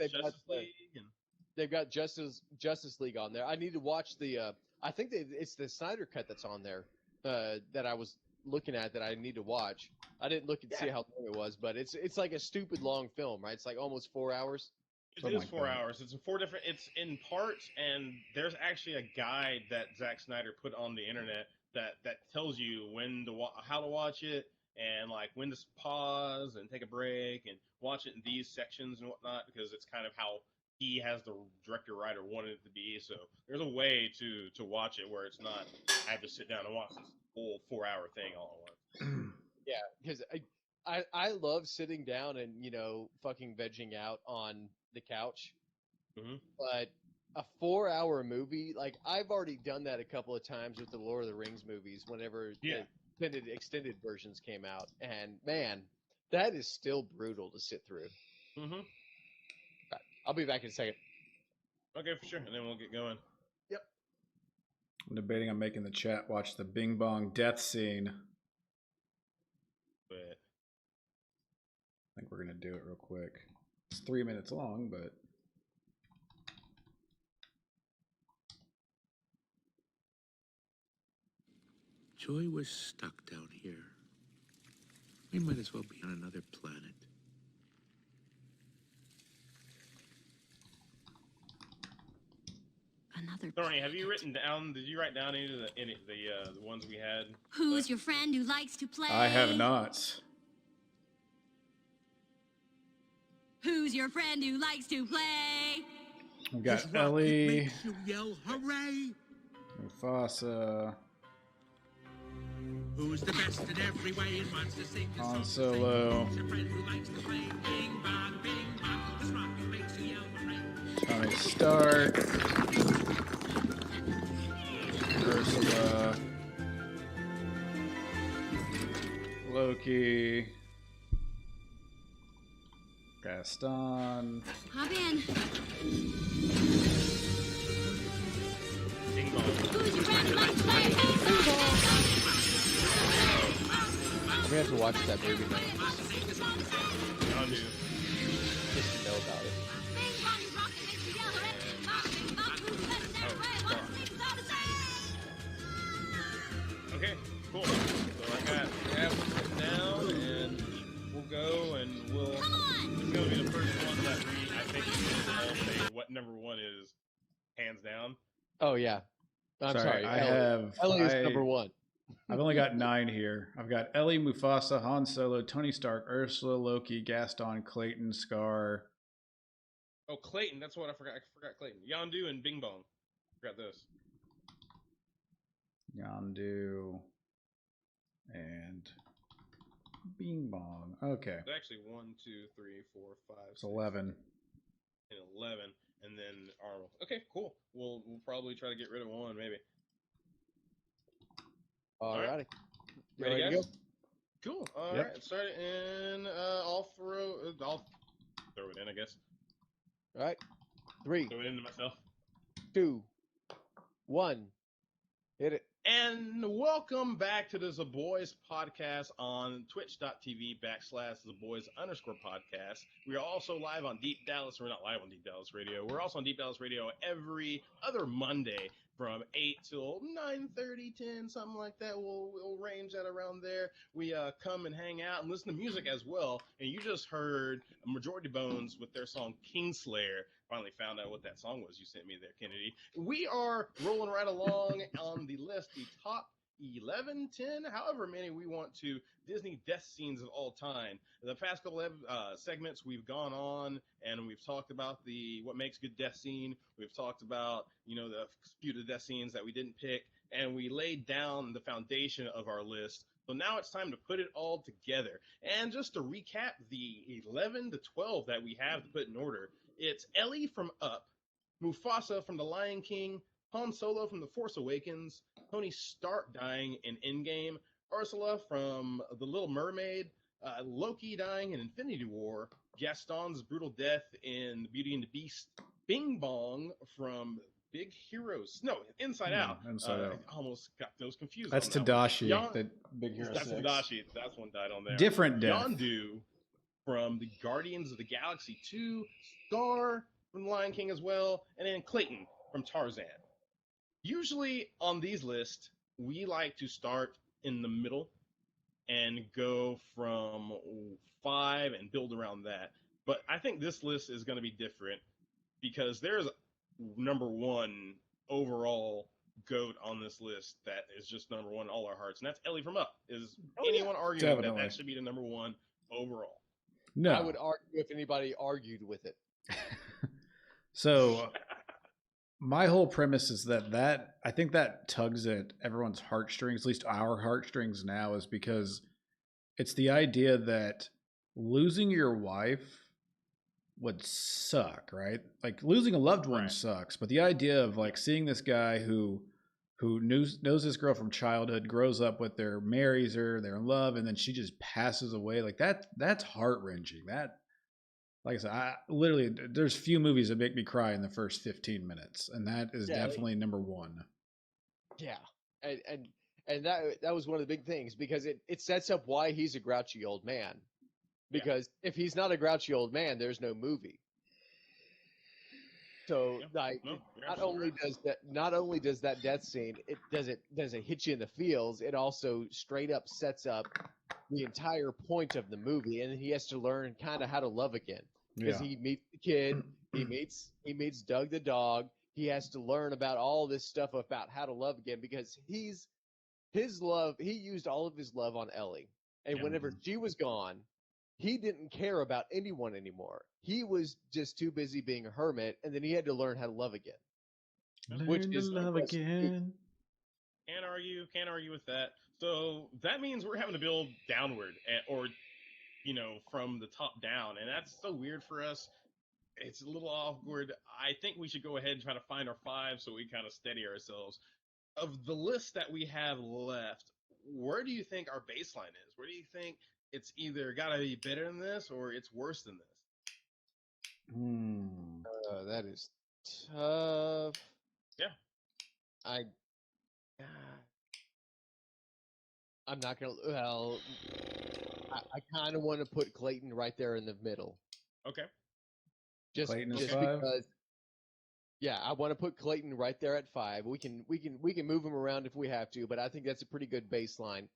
they've got Justice Justice League on there. I need to watch the. I think it's the Snyder Cut that's on there that I was looking at that I need to watch. I didn't look and see how long it was, but it's like a stupid long film, right? It's like almost 4 hours. It is 4 hours. It's It's in parts, and there's actually a guide that Zack Snyder put on the internet that tells you how to watch it, and like when to pause and take a break and watch it in these sections and whatnot, because it's kind of how he has the writer wanted it to be. So there's a way to watch it where it's not I have to sit down and watch this whole 4 hour thing all at once. Yeah, because I love sitting down and fucking vegging out on the couch, but a 4 hour movie, like I've already done that a couple of times with the Lord of the Rings movies whenever the extended versions came out, and man, that is still brutal to sit through. Right, I'll be back in a second. Okay, for sure, and then we'll get going. Yep. I'm debating on making the chat watch the Bing Bong death scene. But I think we're gonna do it real quick. It's 3 minutes long, but Joy was stuck down here. We might as well be on another planet. Thorny, have you written down? Did you write down any of the ones we had? Who's your friend who likes to play? I have not. Who's your friend who likes to play? We've got Ellie. Makes you yell, hooray! Mufasa. Who's the best in every way and wants to sing the Han song? Solo. Who's your friend who likes to play? Bing bong, bing bong. This rocket makes you yell, hooray! Tony Stark. Ursula. Loki. Gaston. Hop in. Bing bong. Who's your friend who likes to play? I'm gonna have to watch that movie now. I'll do. Just to know about it. Okay, cool. So I have them written down, and we'll go, and it's gonna be the first one that I think we can all say what number one is, hands down. Oh yeah. I'm sorry. I have. Ellie is number one. I've only got 9 here. I've got Ellie, Mufasa, Han Solo, Tony Stark, Ursula, Loki, Gaston, Clayton, Scar. Oh, Clayton. That's what I forgot. I forgot Clayton. Yondu and Bing Bong. Forgot those. Yondu and Bing Bong. Okay. It's actually 1, 2, 3, 4, 5. It's 11. And 11, and then Arnold. Okay, cool. We'll probably try to get rid of one, maybe. Alrighty. You Ready, ready to guys? go? Cool. All Yep. right. Start it in. I'll throw it in, I guess. All right. 3, Throw it into myself. 2, 1. Hit it. And welcome back to the Zaboys podcast on twitch.tv/Zaboys_podcast. We are also live on Deep Dallas. We're not live on Deep Dallas Radio. We're also on Deep Dallas Radio every other Monday from 8 till 9:30, 10, something like that. We'll range that around there. We come and hang out and listen to music as well. And you just heard Majority Bones with their song Kingslayer. Finally found out what that song was you sent me there, Kennedy. We are rolling right along on the list, the top 11, 10, however many we want to, Disney death scenes of all time. The past couple of segments, we've gone on and we've talked about what makes a good death scene. We've talked about, the few of the death scenes that we didn't pick, and we laid down the foundation of our list. So now it's time to put it all together. And just to recap the 11 to 12 that we have to put in order, it's Ellie from Up, Mufasa from The Lion King, Han Solo from The Force Awakens, Tony Stark dying in Endgame, Ursula from The Little Mermaid, Loki dying in Infinity War, Gaston's brutal death in Beauty and the Beast, Bing Bong from Big Heroes. No, Inside Out. Inside Out. I almost got those confused. That's on that one. Tadashi. The Big Hero That's 6. Tadashi. That's one died on there. Different death. Yondu from the Guardians of the Galaxy 2, Scar from The Lion King as well, and then Clayton from Tarzan. Usually on these lists, we like to start in the middle and go from 5 and build around that. But I think this list is going to be different because there's number 1 overall GOAT on this list that is just number 1 in all our hearts, and that's Ellie from Up. Is anyone arguing that should be the number 1 overall? No. I would argue if anybody argued with it. So my whole premise is that I think that tugs at everyone's heartstrings, at least our heartstrings now, is because it's the idea that losing your wife would suck, right? Like losing a loved one sucks, but the idea of like seeing this guy who knows this girl from childhood, grows up with her, marries her, they're in love, and then she just passes away, like that's heart-wrenching. That, like I said, literally, there's few movies that make me cry in the first 15 minutes, and that is definitely number 1. Yeah, and that was one of the big things because it sets up why he's a grouchy old man. Because if he's not a grouchy old man, there's no movie. So not only does that death scene doesn't hit you in the feels, it also straight up sets up the entire point of the movie, and he has to learn kind of how to love again because he meets the kid, he meets Doug the dog. He has to learn about all this stuff about how to love again because he used all of his love on Ellie, and whenever she was gone, he didn't care about anyone anymore. He was just too busy being a hermit, and then he had to learn how to love again. Learn to love again. Can't argue with that. So that means we're having to build downward, or from the top down, and that's so weird for us. It's a little awkward. I think we should go ahead and try to find our 5 so we kind of steady ourselves. Of the list that we have left, where do you think our baseline is? Where do you think it's either got to be better than this or it's worse than this? That is tough. Yeah. I'm not gonna. Well, I kind of want to put Clayton right there in the middle. Okay. Just because. Yeah, I want to put Clayton right there at 5. We can move him around if we have to, but I think that's a pretty good baseline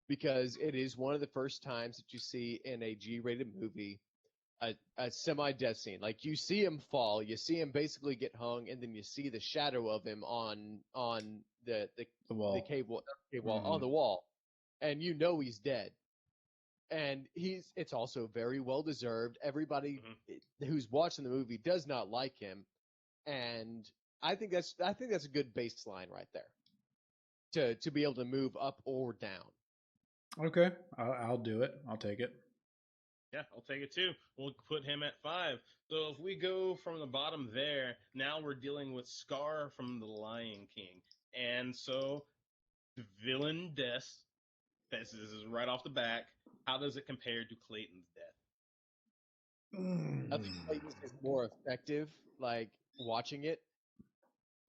because it is one of the first times that you see in a G-rated movie a semi-death scene. Like you see him fall, you see him basically get hung, and then you see the shadow of him on the wall. the cave wall on the wall, and you know he's dead. And it's also very well deserved. Everybody who's watching the movie does not like him, and I think that's a good baseline right there to be able to move up or down. Okay, I'll do it. I'll take it. Yeah, I'll take it too. We'll put him at 5. So if we go from the bottom there, now we're dealing with Scar from The Lion King. And so, the villain death, this is right off the back. How does it compare to Clayton's death? I think Clayton's is more effective, like watching it,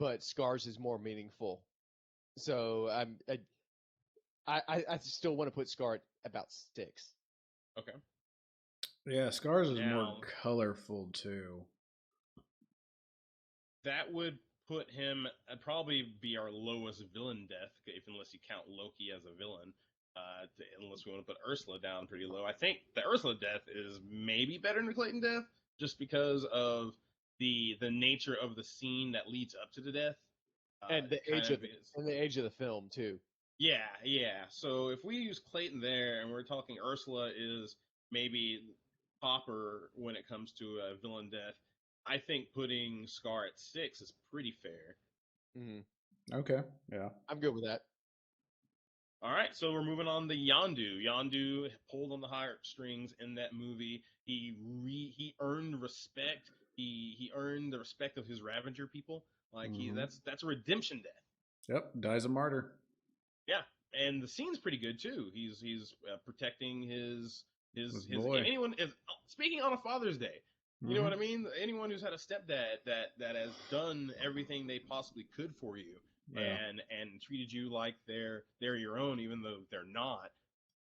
but Scar's is more meaningful. So I still want to put Scar at about 6. Okay. Yeah, Scar's is more colorful too. That would put him probably be our lowest villain death, unless you count Loki as a villain. Unless we want to put Ursula down pretty low. I think the Ursula death is maybe better than the Clayton death, just because of the nature of the scene that leads up to the death. And the age of the film too. Yeah. So if we use Clayton there, and we're talking Ursula is maybe topper when it comes to a villain death, I think putting Scar at 6 is pretty fair. Okay, yeah, I'm good with that. All right, so we're moving on to Yondu. Yondu pulled on the heartstrings in that movie. He earned respect. He earned the respect of his Ravager people. Like that's a redemption death. Yep, dies a martyr. Yeah, and the scene's pretty good too. He's protecting his boy. Anyone is speaking on a Father's Day. You know what I mean? Anyone who's had a stepdad that has done everything they possibly could for you, and treated you like they're your own, even though they're not.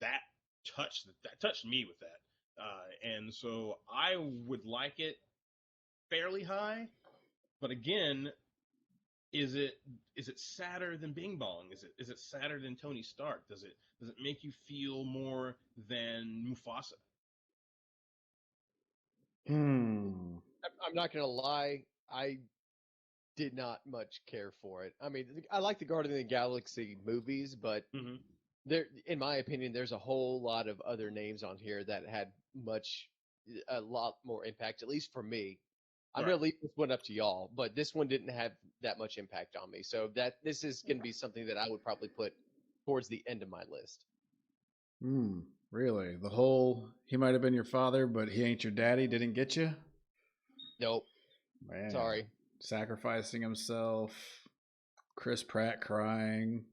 That touched me with that, and so I would like it fairly high. But again, is it sadder than Bing Bong? Is it sadder than Tony Stark? Does it make you feel more than Mufasa? I'm not gonna lie, I did not much care for it. I mean, I like the Guardian of the Galaxy movies, but there, in my opinion, there's a whole lot of other names on here that had a lot more impact, at least for me. I'm gonna leave this one up to y'all, but this one didn't have that much impact on me. So this is gonna be something that I would probably put towards the end of my list. Really? The whole he might have been your father, but he ain't your daddy didn't get you? Nope. Man. Sorry. Sacrificing himself, Chris Pratt crying,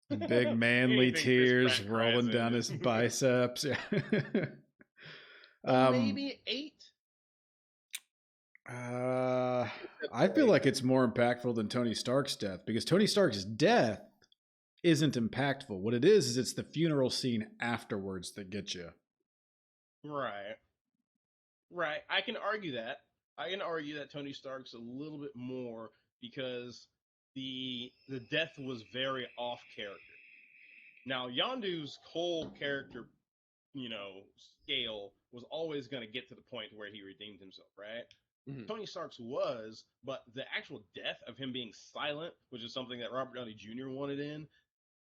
the big manly tears rolling down his biceps. Maybe 8. I feel like it's more impactful than Tony Stark's death, because Tony Stark's death isn't impactful. What it is it's the funeral scene afterwards that gets you. Right. I can argue that. Tony Stark's a little bit more, because the death was very off character. Now, Yondu's whole character, scale was always going to get to the point where he redeemed himself, right? Tony Stark's was, but the actual death of him being silent, which is something that Robert Downey Jr. wanted in,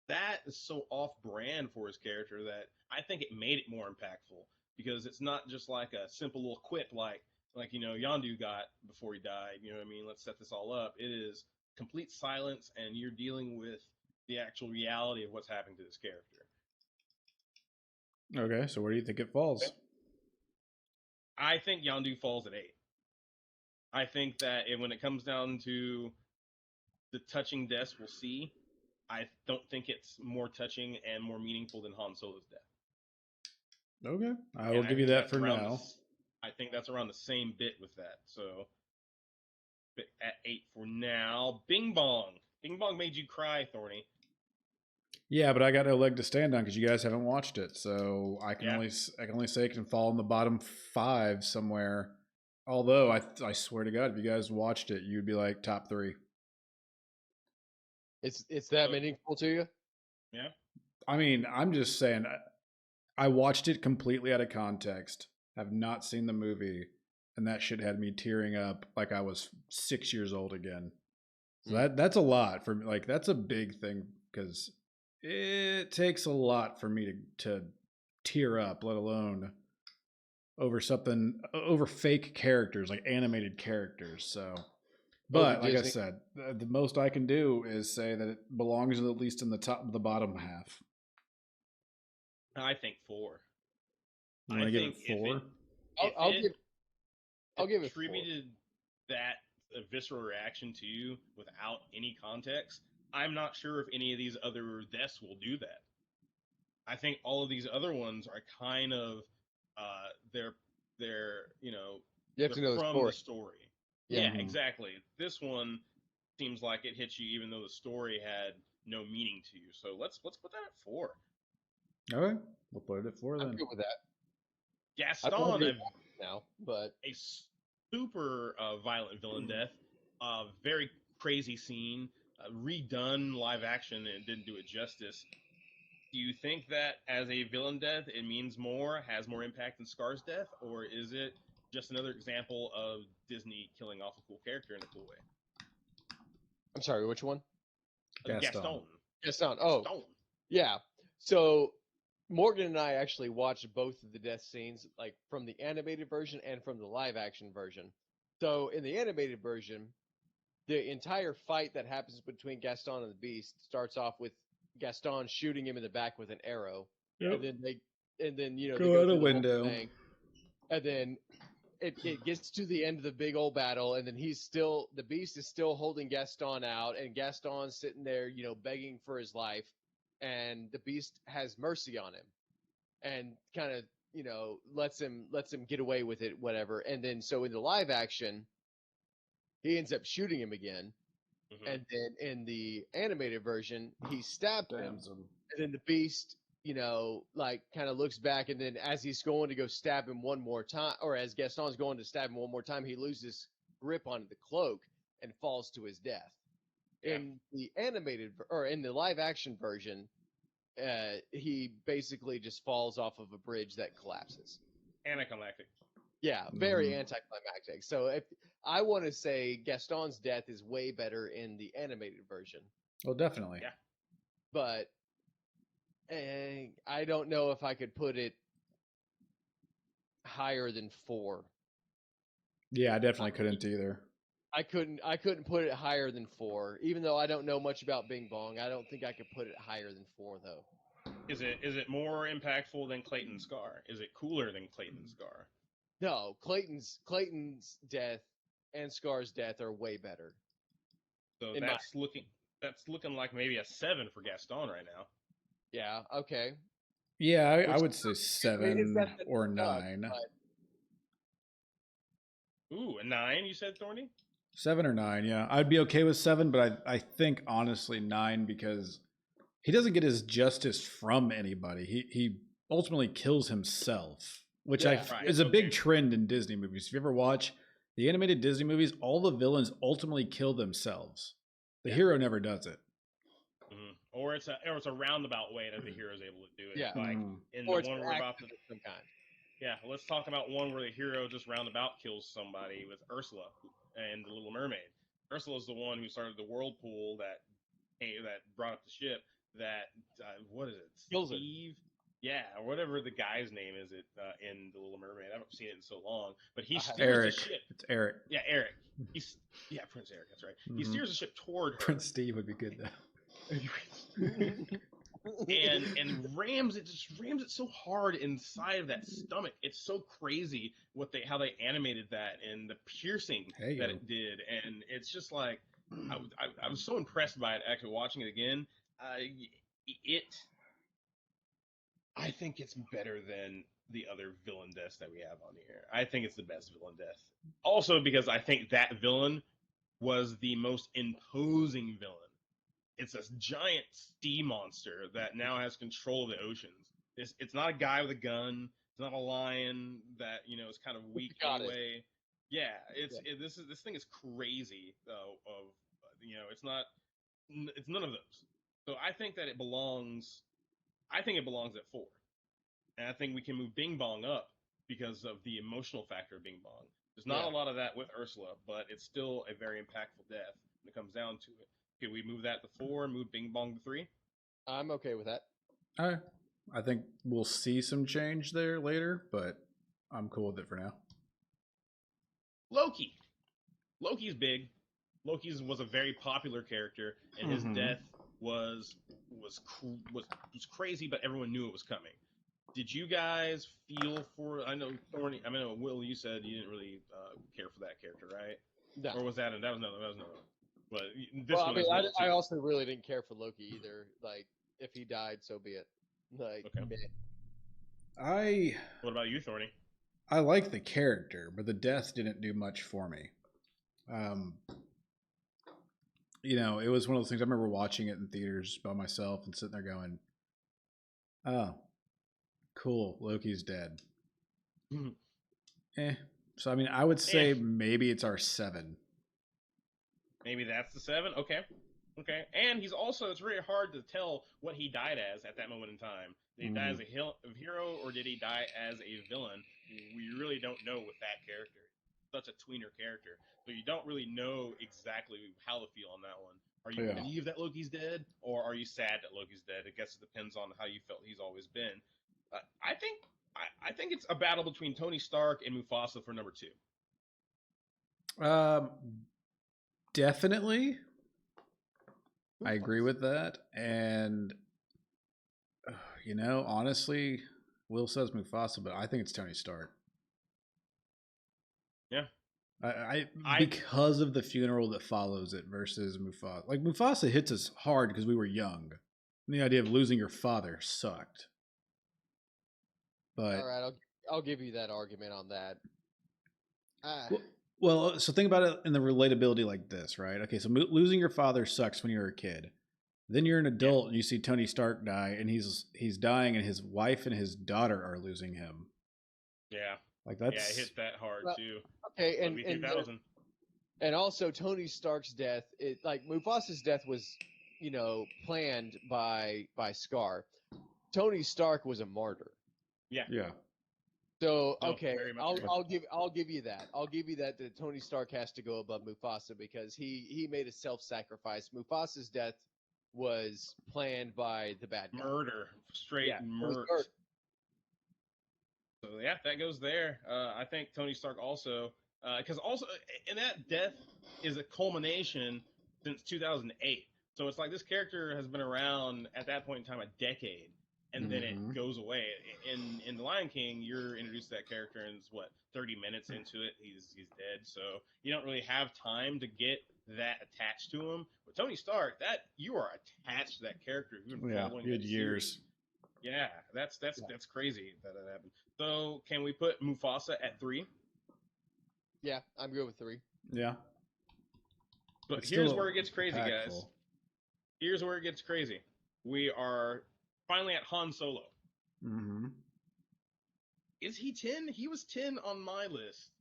that is so off-brand for his character that I think it made it more impactful, because it's not just like a simple little quip like Yondu got before he died. You know what I mean? Let's set this all up. It is complete silence, and you're dealing with the actual reality of what's happening to this character. Okay, so where do you think it falls? I think Yondu falls at 8. I think that when it comes down to the touching deaths we'll see, I don't think it's more touching and more meaningful than Han Solo's death. Okay, I will give you that for now. I think that's around the same bit with that. So at 8 for now. Bing Bong. Bing Bong made you cry, Thorny. Yeah, but I got no leg to stand on because you guys haven't watched it, so I can only say it can fall in the bottom 5 somewhere. Although I swear to God, if you guys watched it, you'd be like top 3. It's that meaningful to you? Yeah. I mean, I'm just saying, I watched it completely out of context. have not seen the movie, and that shit had me tearing up like I was 6 years old again. So that's a lot for me. Like, that's a big thing because it takes a lot for me to tear up, let alone over fake characters, like animated characters. So, but like I said, the most I can do is say that it belongs at least in the bottom half. I think 4. You want to give it 4? I'll give it 4. Attributed that visceral reaction to you without any context. I'm not sure if any of these other deaths will do that. I think all of these other ones are kind of they're you have to know from the story. Yeah, Mm-hmm. exactly. This one seems like it hits you even though the story had no meaning to you. So let's put that at 4. All right, we'll put it at 4 then. I'm good with that. Gaston now, but a super violent villain death, very crazy scene, redone live action and didn't do it justice. Do you think that as a villain death, it means more, has more impact than Scar's death, or is it just another example of Disney killing off a cool character in a cool way? I'm sorry, which one? Gaston. Oh, Gaston. Yeah. So Morgan and I actually watched both of the death scenes, like from the animated version and from the live action version. So in the animated version, the entire fight that happens between Gaston and the Beast starts off with Gaston shooting him in the back with an arrow. Yep. And then they go out a window. And then it gets to the end of the big old battle, and then the Beast is still holding Gaston out, and Gaston's sitting there, begging for his life, and the Beast has mercy on him, and kind of, lets him get away with it, whatever. And then so in the live action, he ends up shooting him again. Mm-hmm. And then in the animated version, he stabbed him, and then the Beast, kind of looks back, and then as he's going to go stab him one more time, or as Gaston's going to stab him one more time, he loses grip on the cloak and falls to his death. Yeah. In the in the live action version, he basically just falls off of a bridge that collapses. Anticlimactic. Yeah, very anticlimactic. So if I want to say Gaston's death is way better in the animated version. Oh, definitely. Yeah. But I don't know if I could put it higher than 4. Yeah, I definitely couldn't either. I couldn't put it higher than 4, even though I don't know much about Bing Bong. I don't think I could put it higher than 4, though. Is it more impactful than Clayton's Scar? Is it cooler than Clayton's Scar? No, Clayton's death and Scar's death are way better. So that's looking like maybe a 7 for Gaston right now. Yeah. Okay. Yeah, I would say 7 or 9. Ooh, a 9, you said, Thorny? 7 or 9, yeah. I'd be okay with 7, but I think honestly 9 because he doesn't get his justice from anybody. He ultimately kills himself, which is a big trend in Disney movies. If you ever watch the animated Disney movies, all the villains ultimately kill themselves. The hero never does it. Mm-hmm. Or it's a roundabout way that the hero is able to do it. Yeah. Like in the one we're about to some kind. Yeah, let's talk about one where the hero just roundabout kills somebody with Ursula and the Little Mermaid. Ursula's the one who started the whirlpool that brought up the ship. That what is it? Steve? Yeah, or whatever the guy's name is. In the Little Mermaid. I haven't seen it in so long, but he steers the ship. It's Eric. Yeah, Eric. Prince Eric. That's right. Mm-hmm. He steers the ship toward her. Prince Steve would be good though. and rams it so hard inside of that stomach. It's so crazy how they animated that and the piercing that it did, and it's just like I was so impressed by it actually watching it again. I think it's better than the other villain deaths that we have on here. I think it's the best villain death. Also because I think that villain was the most imposing villain. It's a giant sea monster that now has control of the oceans. It's not a guy with a gun. It's not a lion that is kind of weak anyway. Yeah, this thing is crazy though. It's none of those. So I think that it belongs. I think it belongs at 4, and I think we can move Bing Bong up because of the emotional factor of Bing Bong. There's not a lot of that with Ursula, but it's still a very impactful death when it comes down to it. Can we move that to 4 and move Bing Bong to 3? I'm okay with that. I think we'll see some change there later, but I'm cool with it for now. Loki. Loki's big. Loki's was a very popular character, and his death was crazy, but everyone knew it was coming. Did you guys feel for? I know Thorny. I mean, Will, you said you didn't really care for that character, right? No. Or was that another? But this well, one I mean, is I also really didn't care for Loki either. Like, if he died, so be it. Like, meh. What about you, Thorny? I like the character, but the death didn't do much for me. You know, it was one of those things. I remember watching it in theaters by myself and sitting there going, "Oh, cool, Loki's dead." So I mean, I would say maybe it's our 7. Maybe that's the 7. Okay. And he's also, it's really hard to tell what he died as at that moment in time. Did he die as a hero or did he die as a villain? We really don't know with that character. Such a tweener character. So you don't really know exactly how to feel on that one. Are you relieved that Loki's dead, or are you sad that Loki's dead? I guess it depends on how you felt he's always been. I think it's a battle between Tony Stark and Mufasa for number 2. Definitely. I agree with that. And, you know, honestly, Will says Mufasa, but I think it's Tony Stark. Yeah. I because of the funeral that follows it versus Mufasa. Like, Mufasa hits us hard because we were young. And the idea of losing your father sucked. But all right, I'll give you that argument on that. Well, so think about it in the relatability like this, right? Okay, so losing your father sucks when you're a kid. Then you're an adult and you see Tony Stark die, and he's dying, and his wife and his daughter are losing him. Yeah, like that's it hit that hard too. Okay, and also Tony Stark's death. Like Mufasa's death was, you know, planned by Scar. Tony Stark was a martyr. Yeah. So okay, I'll give you that. I'll give you that Tony Stark has to go above Mufasa because he made a self-sacrifice. Mufasa's death was planned by the bad guy. Murder, straight murder. So yeah, that goes there. I think Tony Stark also, because also, and that death is a culmination since 2008. So it's like this character has been around at that point in time a decade. And then it goes away. In The Lion King, you're introduced to that character, and it's 30 minutes into it, he's dead. So you don't really have time to get that attached to him. With Tony Stark, that you are attached to that character. You've been following good years. Yeah, that's crazy that happened. So can we put Mufasa at 3? Yeah, I'm good with 3. Yeah. But here's where it gets crazy, guys. Here's where it gets crazy. We are finally at Han Solo. Is he 10? He was 10 on my list.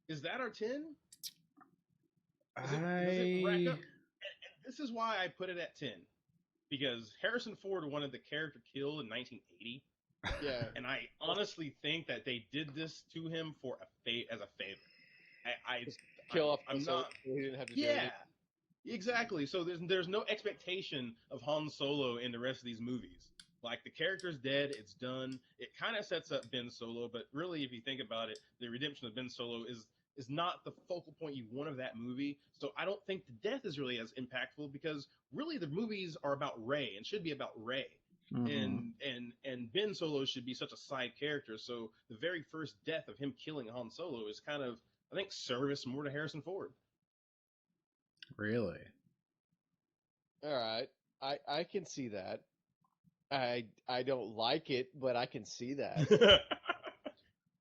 Is that our 10? Does it rack up? And this is why I put it at 10. Because Harrison Ford wanted the character killed in 1980. Yeah. And I honestly think that they did this to him for as a favor. Kill off Han Solo. He didn't have to do it. Exactly. So there's no expectation of Han Solo in the rest of these movies. Like, the character's dead, it's done. It kind of sets up Ben Solo, but really, if you think about it, the redemption of Ben Solo is not the focal point you want of that movie. So I don't think the death is really as impactful because really the movies are about Rey and should be about Rey. And Ben Solo should be such a side character. So the very first death of him killing Han Solo is kind of, I think, service more to Harrison Ford. Really? All right. I can see that. I don't like it, but I can see that.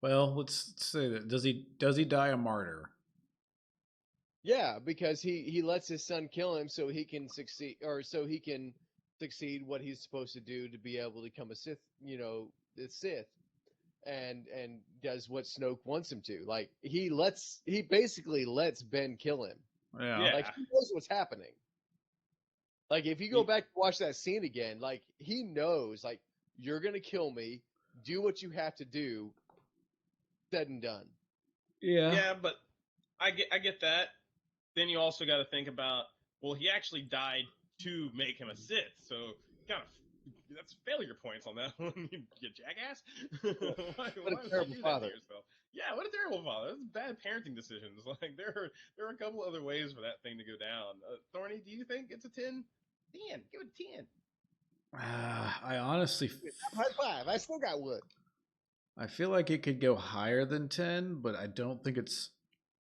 Well, let's say that. Does he die a martyr? Yeah, because he lets his son kill him so he can succeed, or so he can succeed what he's supposed to do to be able to become a Sith, you know, the Sith, and does what Snoke wants him to. Like, he basically lets Ben kill him. Yeah. Like, he knows what's happening. Like, if you go back and watch that scene again, like, he knows, like, you're going to kill me, do what you have to do, said and done. Yeah, but I get that. Then you also got to think about, well, he actually died to make him a Sith, so kind of that's failure points on that one. You jackass! why What a would you terrible do that father. to yourself? Yeah, what a terrible father. That's bad parenting decisions. Like there are a couple other ways for that thing to go down. Thorny, do you think it's a 10? 10. Give it a 10. I honestly, High five. I still got wood. I feel like it could go higher than 10, but I don't think it's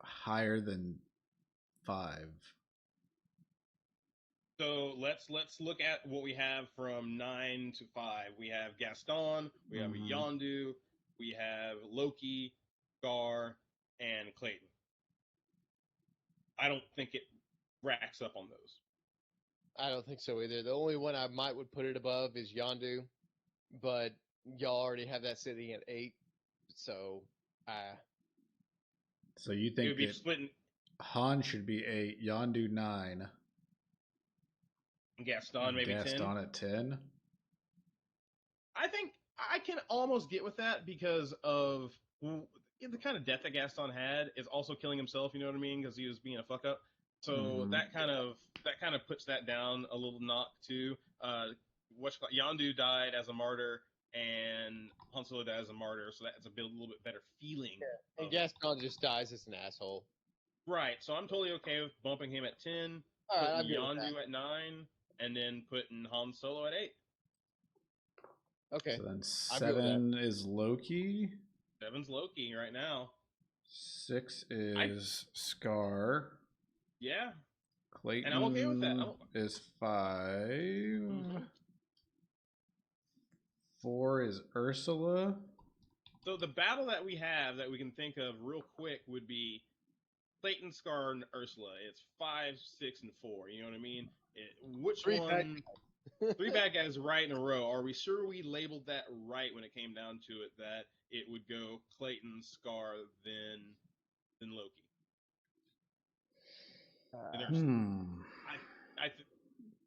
higher than 5. So let's look at what we have from 9 to 5. We have Gaston, we have Yondu, we have Loki, Gar, and Clayton. I don't think it racks up on those. I don't think so either. The only one I would put it above is Yondu, but y'all already have that sitting at 8. So So you It would think be that splitting Han should be 8, Yondu 9, Gaston maybe 10. Gaston at 10? I think I can almost get with that because of the kind of death that Gaston had is also killing himself. You know what I mean? Because he was being a fuck up. So that kind of puts that down a little knock too. Yondu died as a martyr, and Han Solo died as a martyr, so that's a little bit better feeling. Yeah. And Gaston just dies as an asshole. Right. So I'm totally okay with bumping him at 10, putting Yondu at 9, and then putting Han Solo at 8. Okay. So then 7 is Loki. 7's Loki right now. 6 is Scar. Yeah. Clayton And I'm okay with that. is 5. 4 is Ursula. So the battle that we have that we can think of real quick would be Clayton, Scar, and Ursula. It's 5, 6, and 4. You know what I mean? Which one? 3 bad guys right in a row. Are we sure we labeled that right when it came down to it? That it would go Clayton, Scar, then Loki.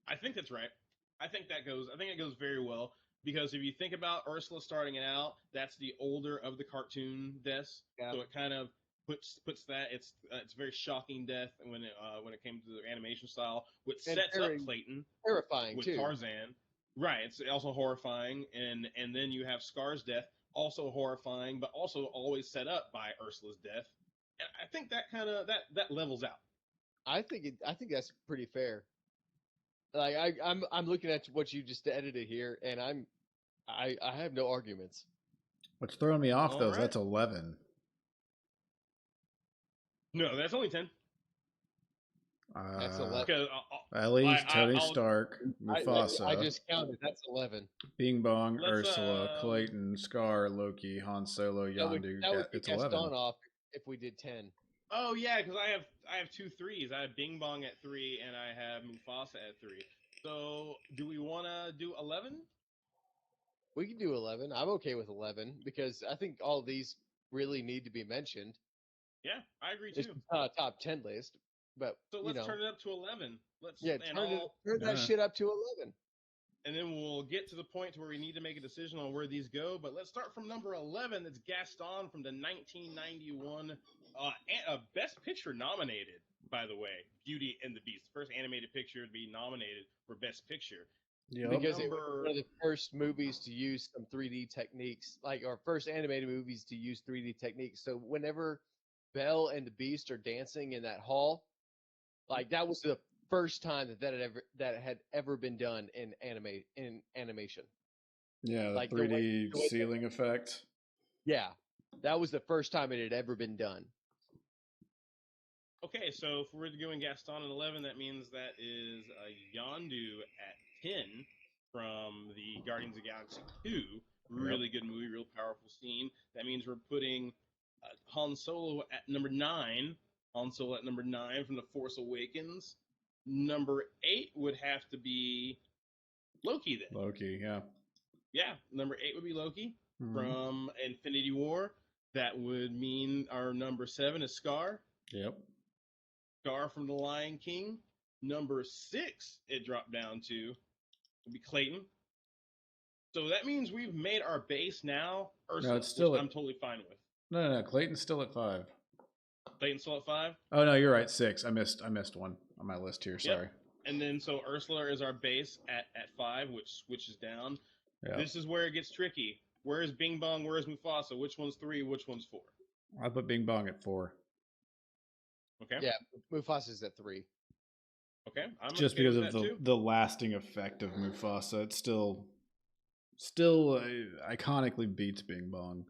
I think that's right. I think it goes very well because if you think about Ursula starting it out, that's the older of the cartoon deaths. Yeah. So it kind of puts that it's very shocking death when it came to the animation style, which sets up Clayton terrifying with too. Tarzan. Right, it's also horrifying, and then you have Scar's death, also horrifying, but also always set up by Ursula's death. And I think that kind of that levels out. I think that's pretty fair. Like I'm looking at what you just edited here, and I have no arguments. What's throwing me off though is that's 11. No, that's only 10. That's 11. Ellie, Tony Stark, Mufasa. I just counted. That's 11. Bing Bong, Ursula, Clayton, Scar, Loki, Han Solo, Yondu. That would it's be 11. off if we did 10. Oh yeah, because I have 2 3s. I have Bing Bong at 3, and I have Mufasa at 3. So do we want to do 11? We can do 11. I'm okay with 11 because I think all these really need to be mentioned. Yeah, I agree too. It's not a top 10 list, but so let's turn it up to 11. Turn that shit up to 11. And then we'll get to the point where we need to make a decision on where these go. But let's start from number 11. That's Gaston from the 1991 Best Picture nominated, by the way. Beauty and the Beast. First animated picture to be nominated for Best Picture. Yep. Because it was one of the first movies to use some 3D techniques, or first animated movies to use 3D techniques. So whenever Belle and the Beast are dancing in that hall, that was the first time that had ever been done in animation. Yeah, the 3D ceiling effect. Yeah, that was the first time it had ever been done. Okay, so if we're doing Gaston at 11, that means that is Yondu at 10 from the Guardians of the Galaxy 2. Really good movie, real powerful scene. That means we're putting Han Solo at number 9. Han Solo at number 9 from The Force Awakens. Number 8 would have to be Loki then. Loki, yeah. Yeah, number 8 would be Loki from Infinity War. That would mean our number 7 is Scar. Yep. Scar from The Lion King. Number 6, it dropped down to, would be Clayton. So that means we've made our base now. Ursula, which I'm totally fine with. No. Clayton's still at 5. Clayton's still at 5. Oh no, you're right. 6. I missed one on my list here. Sorry. Yep. And then so Ursula is our base at 5, which switches down. Yeah. This is where it gets tricky. Where is Bing Bong? Where is Mufasa? Which one's 3? Which one's 4? I put Bing Bong at 4. Okay. Yeah, Mufasa's at 3. Okay. I'm Just okay because with of that too. the lasting effect of Mufasa. It's still iconically beats Bing Bong.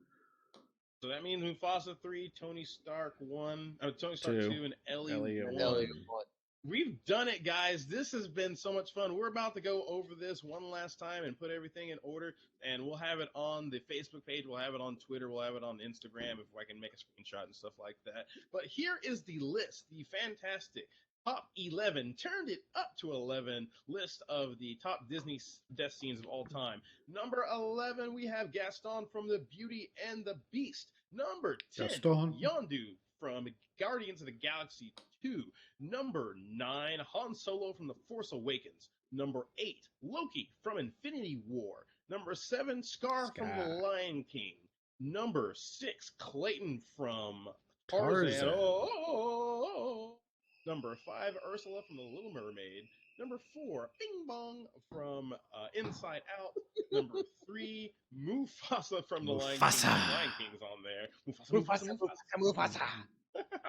So that means Mufasa 3, Tony Stark 1, Tony Stark 2, 2, and Ellie Ellie 1. Ellie 1. We've done it, guys. This has been so much fun. We're about to go over this one last time and put everything in order, and we'll have it on the Facebook page. We'll have it on Twitter. We'll have it on Instagram if I can make a screenshot and stuff like that. But here is the list, the fantastic top 11, turned it up to 11 list of the top Disney death scenes of all time. Number 11, we have Gaston from The Beauty and the Beast. Number 10, Gaston. Yondu from Guardians of the Galaxy 2. Number 9, Han Solo from The Force Awakens. Number 8, Loki from Infinity War. Number 7, Scar from The Lion King. Number 6, Clayton from Tarzan. Oh. Number 5, Ursula from The Little Mermaid. Number 4, Bing Bong from Inside Out. Number 3, Mufasa from The Lion King. Lion King's on there. Mufasa.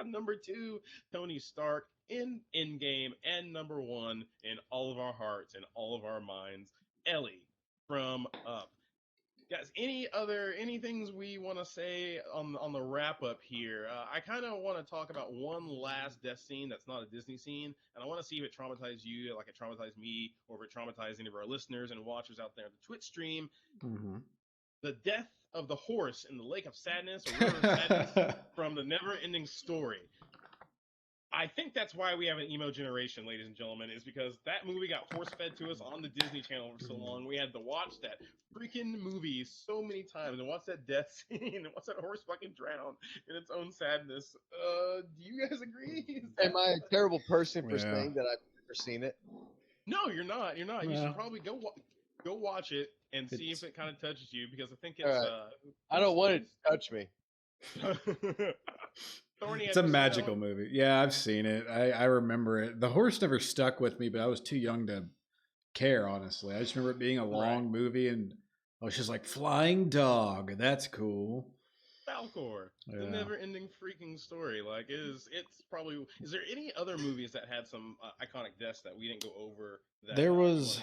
Number 2, Tony Stark in Endgame. And number 1, in all of our hearts and all of our minds, Ellie from Up. Guys, any things we want to say on the wrap up here? I kind of want to talk about one last death scene that's not a Disney scene, and I want to see if it traumatized you, like it traumatized me, or if it traumatized any of our listeners and watchers out there on the Twitch stream. Mm-hmm. The death of the horse in the Lake of Sadness, or River of Sadness, from the Never-Ending Story. I think that's why we have an emo generation, ladies and gentlemen, is because that movie got force-fed to us on the Disney Channel for so long. We had to watch that freaking movie so many times and watch that death scene and watch that horse fucking drown in its own sadness. Do you guys agree? Am I a terrible person for saying that I've never seen it? No, you're not. You're not. Yeah. You should probably go watch it and see if it kind of touches you, because I think it's. Right. I don't want it to touch me. It's a magical movie. Yeah, I've seen it. I remember it. The horse never stuck with me, but I was too young to care, honestly. I just remember it being a long movie, and I was just like, flying dog. That's cool. Falcor. The never-ending freaking story. Like, it's probably. Is there any other movies that had some iconic deaths that we didn't go over? There was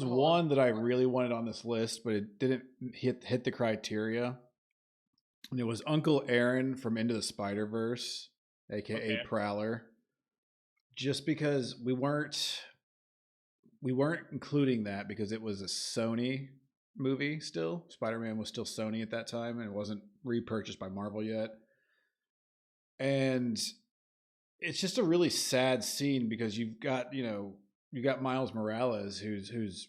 one that I really wanted on this list, but it didn't hit the criteria. And it was Uncle Aaron from Into the Spider-Verse, aka Prowler. Just because we weren't including that because it was a Sony movie still. Spider-Man was still Sony at that time, and it wasn't repurchased by Marvel yet. And it's just a really sad scene because you've got Miles Morales who's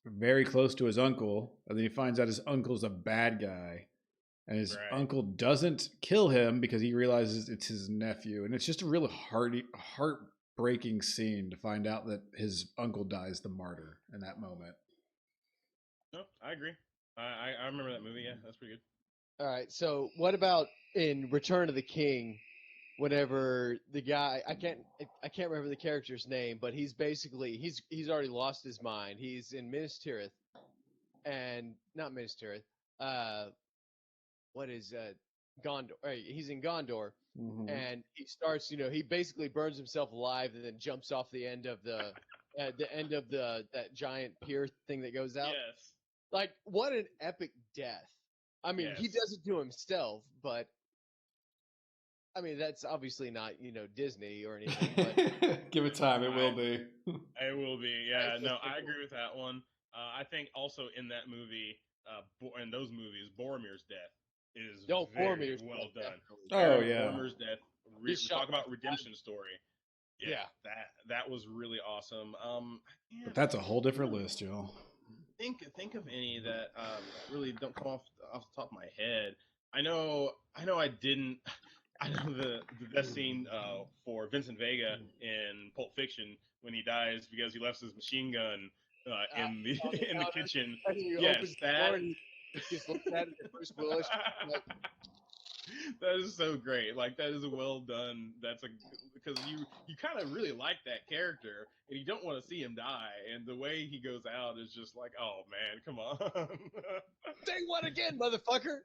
very close to his uncle, and then he finds out his uncle's a bad guy. And his uncle doesn't kill him because he realizes it's his nephew. And it's just a really heartbreaking scene to find out that his uncle dies the martyr in that moment. No, I agree. I remember that movie. Yeah, that's pretty good. All right. So what about in Return of the King, whenever the guy, I can't remember the character's name, but he's basically, he's already lost his mind. He's in Minas Tirith and not Minas Tirith. What is Gondor? He's in Gondor, and he starts. He basically burns himself alive and then jumps off the end of that giant pier thing that goes out. Yes. Like, what an epic death! I mean, he does it to himself, but I mean that's obviously not Disney or anything. But give it time; it will be. It will be. Yeah. No, I agree with that one. I think also in that movie, in those movies, Boromir's death is very well done. Oh yeah, Boromir's death. We talk about redemption story. Yeah, that was really awesome. But that's a whole different list, y'all. Think of any that really don't come off the top of my head. I know I didn't. I know the best scene for Vincent Vega in Pulp Fiction when he dies because he left his machine gun in the kitchen. Yes, that. Just looked at it at Bruce Willis. Like, That is so great. Like that is well done. Because you kind of really like that character, and you don't want to see him die. And the way he goes out is just like, oh man, come on. Say what again, motherfucker?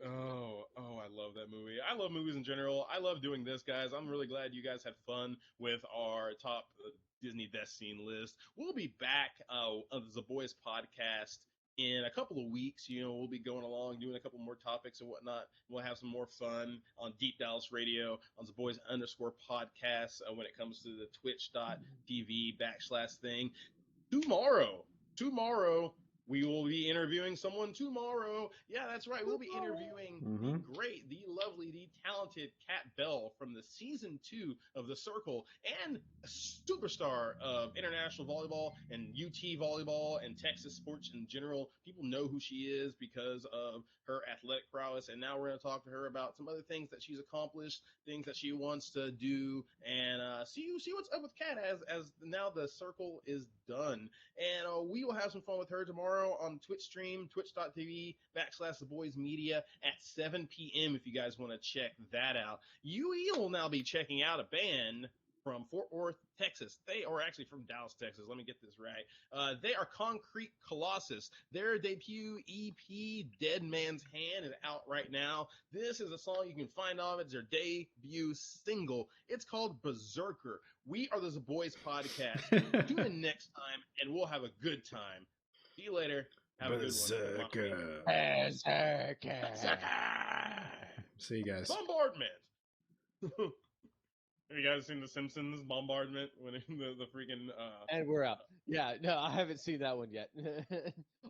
I love that movie. I love movies in general. I love doing this, guys. I'm really glad you guys had fun with our top Disney best scene list. We'll be back on the Zaboys podcast in a couple of weeks. We'll be going along, doing a couple more topics and whatnot. We'll have some more fun on Deep Dallas Radio, on Zaboys_podcast when it comes to the twitch.tv/thing. Tomorrow, we will be interviewing someone tomorrow. Yeah, that's right. We'll be interviewing the great, the lovely, the talented Kat Bell from the season 2 of The Circle, and a superstar of international volleyball and UT volleyball and Texas sports in general. People know who she is because of her athletic prowess, and now we're going to talk to her about some other things that she's accomplished, things that she wants to do, and see what's up with Kat as now The Circle is done. And we will have some fun with her tomorrow on Twitch stream, twitch.tv/TheBoysMedia at 7 p.m. if you guys want to check that out. UE will now be checking out a band from Fort Worth, Texas. They are actually from Dallas, Texas. Let me get this right. They are Concrete Colossus. Their debut EP, Dead Man's Hand, is out right now. This is a song you can find off. It's their debut single. It's called Berserker. We are the Zaboys podcast. Tune in next time, and we'll have a good time. See you later. Have a good one. Berserker. See you guys. Bombardment. Have you guys seen The Simpsons bombardment when the freaking And we're out. Yeah, no, I haven't seen that one yet.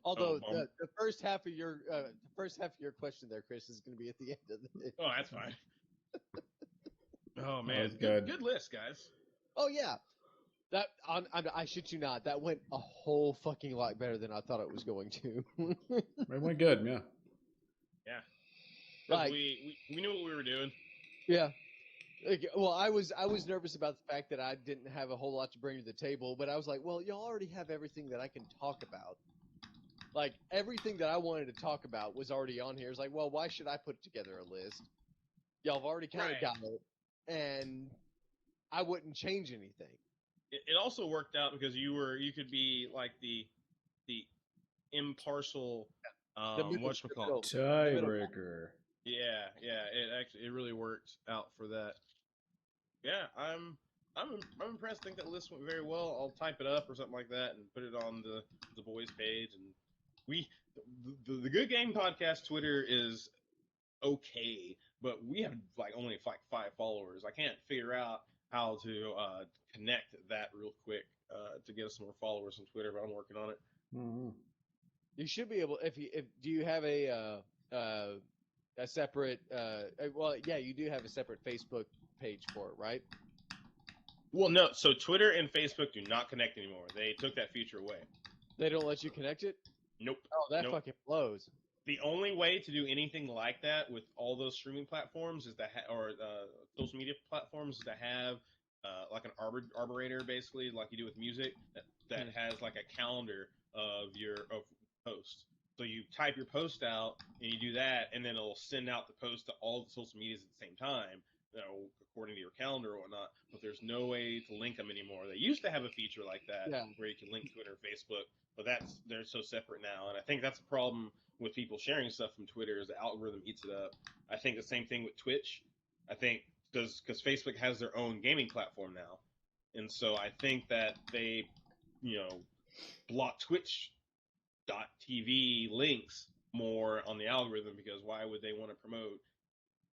Although the first half of your question there, Chris, is going to be at the end of it. Oh, that's fine. Oh man, good list, guys. Oh yeah, I shit you not. That went a whole fucking lot better than I thought it was going to. It went good, yeah. Yeah. Like, we knew what we were doing. Yeah. Well, I was nervous about the fact that I didn't have a whole lot to bring to the table, but I was like, well, y'all already have everything that I can talk about. Like, everything that I wanted to talk about was already on here. It's like, well, why should I put together a list? Y'all have already kind of got it, and I wouldn't change anything. It also worked out because you could be like the impartial whatchamacallit tiebreaker. Yeah, it really worked out for that. Yeah, I'm impressed. I think that list went very well. I'll type it up or something like that and put it on the boys page. And the Good Game Podcast Twitter is okay, but we have only 5 followers. I can't figure out how to connect that real quick to get us some more followers on Twitter, but I'm working on it. Mm-hmm. You should be able. Do you have a separate? Well, yeah, you do have a separate Facebook page for it, right? Well, no. So Twitter and Facebook do not connect anymore. They took that feature away. They don't let you connect it? Nope. Oh, that fucking blows. The only way to do anything like that with all those streaming platforms is or social media platforms is to have like an arbiter, basically, like you do with music, that has like a calendar of posts. So you type your post out and you do that, and then it'll send out the post to all the social medias at the same time, according to your calendar or whatnot. But there's no way to link them anymore. They used to have a feature like that where you can link Twitter, Facebook, but they're so separate now. And I think that's a problem with people sharing stuff from Twitter is the algorithm eats it up. I think the same thing with Twitch. I think because Facebook has their own gaming platform now, and so I think that they, block Twitch.tv links more on the algorithm, because why would they want to promote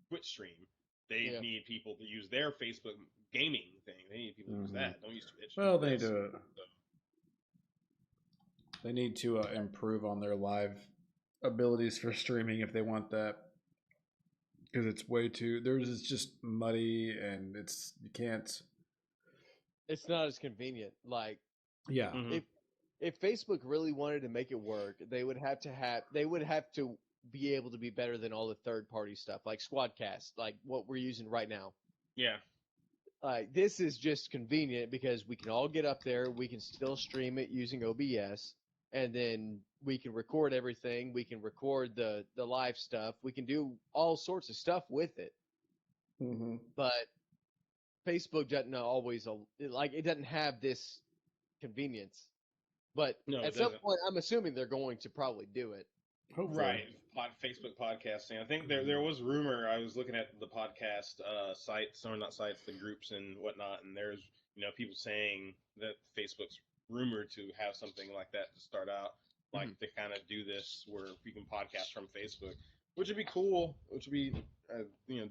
Twitch stream? They need people to use their Facebook gaming thing. They need people to use that. Don't use Twitch. Well, they do. They need to improve on their live abilities for streaming if they want that, because it's way too. It's just muddy, and you can't. It's not as convenient. Like, yeah. Mm-hmm. If Facebook really wanted to make it work, they would have to be able to be better than all the third-party stuff, like Squadcast, like what we're using right now. Yeah. This is just convenient because we can all get up there. We can still stream it using OBS. and then we can record everything. We can record the live stuff. We can do all sorts of stuff with it. But Facebook doesn't always like it doesn't have this convenience. But No, at it some doesn't. point, I'm assuming they're going to probably do it. Hopefully. Right, Facebook podcasting. I think there was rumor. I was looking at the podcast sites, or not sites, the groups and whatnot, and there's people saying that Facebook's rumored to have something like that to start out, like to kind of do this where you can podcast from Facebook, which would be cool, which would be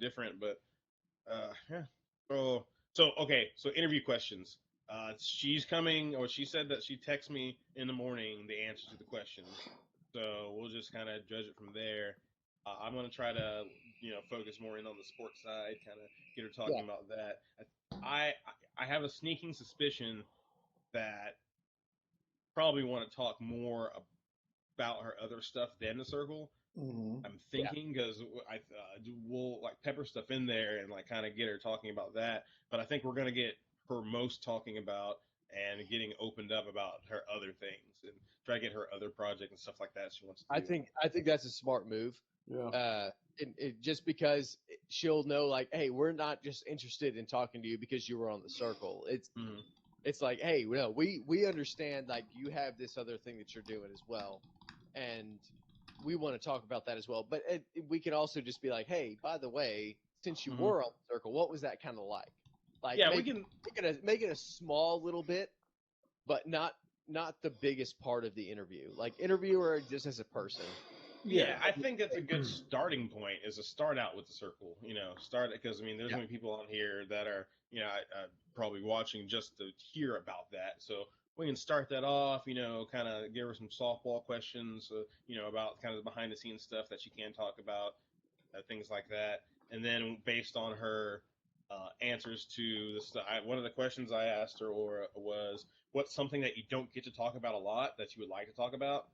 different, but yeah. So okay, so interview questions. She's coming, or she said that she texts me in the morning the answers to the questions. So we'll just kind of judge it from there. I'm gonna try to, focus more in on the sports side, kind of get her talking about that. I have a sneaking suspicion that probably want to talk more about her other stuff than the circle. I'm thinking because we'll like pepper stuff in there and like kind of get her talking about that. But I think we're gonna get her most talking about and getting opened up about her other things and try to get her other project and stuff like that she wants to do. I think that's a smart move. Yeah. Just because she'll know, like, hey, we're not just interested in talking to you because you were on the circle. It's like, hey, we understand, like, you have this other thing that you're doing as well, and we want to talk about that as well. But we can also just be like, hey, by the way, since you were on the circle, what was that kind of like? Like, yeah, we can make it a small little bit, but not the biggest part of the interview. Like, interview her just as a person. Yeah, I think that's a good starting point. Is to start out with the circle. Start because there's gonna be people on here that are probably watching just to hear about that. So we can start that off. Kind of give her some softball questions. About kind of the behind the scenes stuff that she can talk about, things like that. And then based on her answers to the stuff, one of the questions I asked her was, "What's something that you don't get to talk about a lot that you would like to talk about?"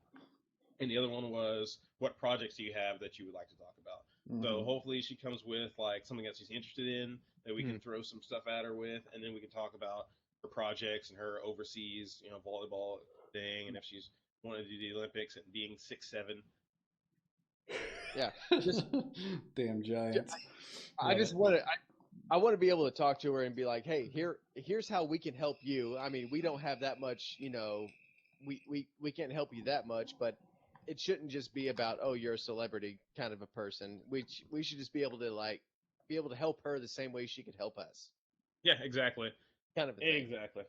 And the other one was, what projects do you have that you would like to talk about? So hopefully she comes with like something that she's interested in that we can throw some stuff at her with, and then we can talk about her projects and her overseas, volleyball thing, and if she's wanted to do the Olympics and being 6'7". Yeah. Damn Giants. I just want to. I want to be able to talk to her and be like, hey, here's how we can help you. I mean, we don't have that much, we can't help you that much, but it shouldn't just be about, oh, you're a celebrity kind of a person. We should just be able to help her the same way she could help us. Yeah, exactly. Kind of a thing. Exactly.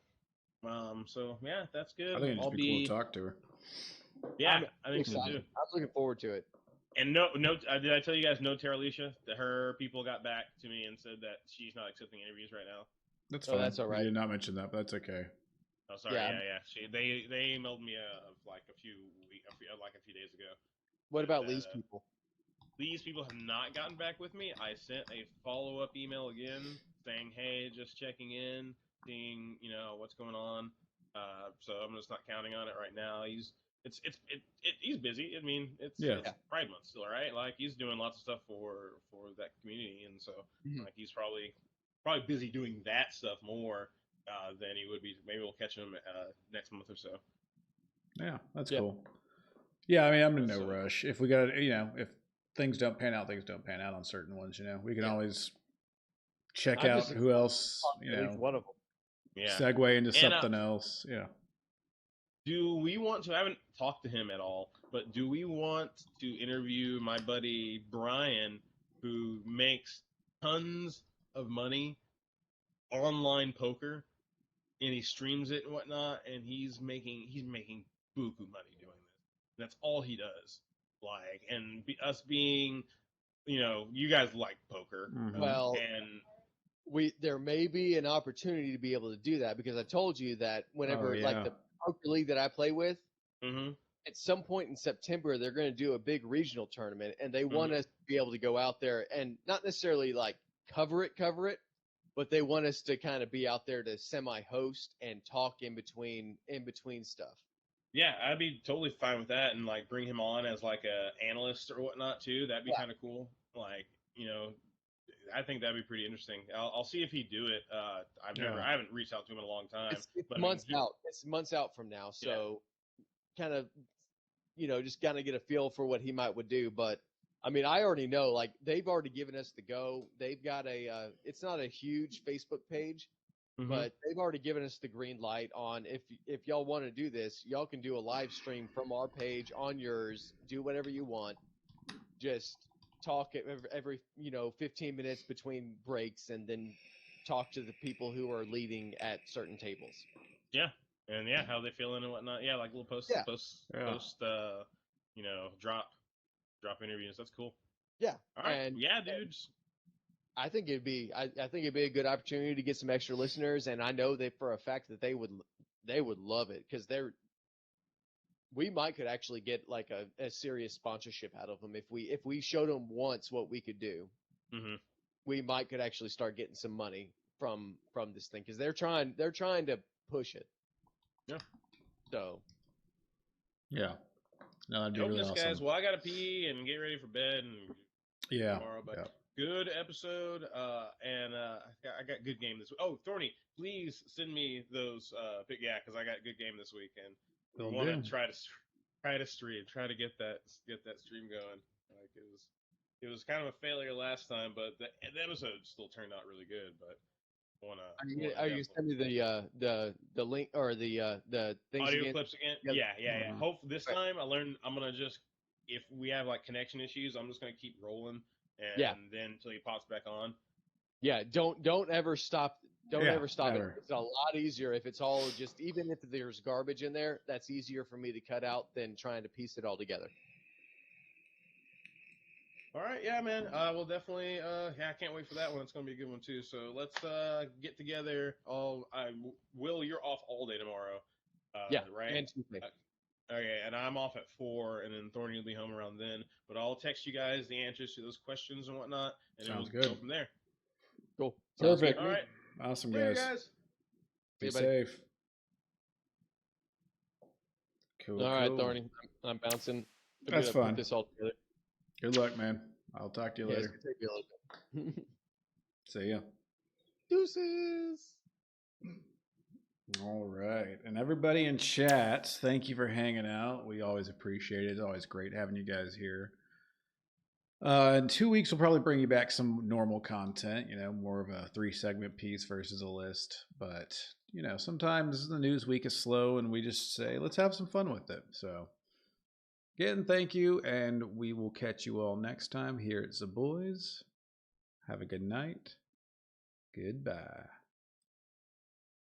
So yeah, that's good. I think it'd be cool to talk to her. Yeah, I think so too. I'm looking forward to it. And did I tell you guys no Tara Alicia? That her people got back to me and said that she's not accepting interviews right now. That's fine. That's all right. I did not mention that, but that's okay. Oh, sorry. Yeah. They emailed me like a few days ago. What about Lee's people? Lee's people have not gotten back with me. I sent a follow-up email again saying, hey, just checking in, seeing what's going on. So I'm just not counting on it right now. He's busy. I mean, it's Pride Month still, right? Like he's doing lots of stuff for that community, and so like he's probably busy doing that stuff more than he would be. Maybe we'll catch him next month or so. Yeah, that's cool. Yeah, I mean, I'm in no rush. If we got if things don't pan out, things don't pan out on certain ones. We can always check out who else. One of them. Yeah. Segue into something else. Yeah. Do we want to? I haven't talked to him at all, but do we want to interview my buddy Brian, who makes tons of money online poker, and he streams it and whatnot, and he's making buku money doing this. That's all he does. Like, and us being, you guys like poker, well, and there may be an opportunity to be able to do that because I told you that whenever like the poker league that I play with, at some point in September they're going to do a big regional tournament, and they want us to be able to go out there and not necessarily like cover it, but they want us to kind of be out there to semi-host and talk in between stuff. Yeah, I'd be totally fine with that, and like bring him on as like a analyst or whatnot too. That'd be kind of cool. Like, I think that'd be pretty interesting. I'll see if he'd do it. I haven't reached out to him in a long time. It's months out. It's months out from now. So kind of, just kind of get a feel for what he would do. But I mean, I already know, like, they've already given us the go. They've got it's not a huge Facebook page, but they've already given us the green light on if y'all want to do this, y'all can do a live stream from our page on yours, do whatever you want. Just talk every 15 minutes between breaks, and then talk to the people who are leading at certain tables. Yeah. And yeah, how they feeling and whatnot. Yeah, like little post, drop interviews. That's cool. Yeah. All right. And yeah, dudes. I think it'd be a good opportunity to get some extra listeners, and I know that for a fact that they would love it, because we could actually get like a serious sponsorship out of them if we showed them once what we could do. We could actually start getting some money from this thing, because they're trying to push it. Yeah. So. Yeah. No, that'd be really awesome. Guys. Well, I gotta pee and get ready for bed and tomorrow. But good episode. And I got good game this week. Oh, Thorny, please send me those. Because I got good game this week, and we want to try to stream, try to get that stream going. Like it was kind of a failure last time, but the episode still turned out really good. But are you sending me the link or the things audio again? clips again? Yeah. Hopefully this time I learned. I'm gonna just, if we have like connection issues, I'm just gonna keep rolling, and then until he pops back on. Yeah, don't ever stop. Don't ever stop never. it. It's a lot easier if it's all just, even if there's garbage in there, that's easier for me to cut out than trying to piece it all together. All right, yeah, man. We'll definitely. I can't wait for that one. It's gonna be a good one too. So let's get together. Will, you're off all day tomorrow. Right. And Tuesday. Okay, and I'm off at 4, and then Thorny will be home around then. But I'll text you guys the answers to those questions and whatnot, and then we'll go from there. Cool. Perfect. All right. Awesome, Later, guys. Be See you, safe. Cool. All right, Thorny. I'm bouncing. That's fine. Put this all together. Good luck, man. I'll talk to you later. It's gonna take me a little bit. See ya. Deuces. All right. And everybody in chat, thank you for hanging out. We always appreciate it. It's always great having you guys here. In 2 weeks, we'll probably bring you back some normal content, more of a 3-segment piece versus a list. But, sometimes the news week is slow and we just say, let's have some fun with it. So, again, thank you. And we will catch you all next time here at Zaboys. Have a good night. Goodbye.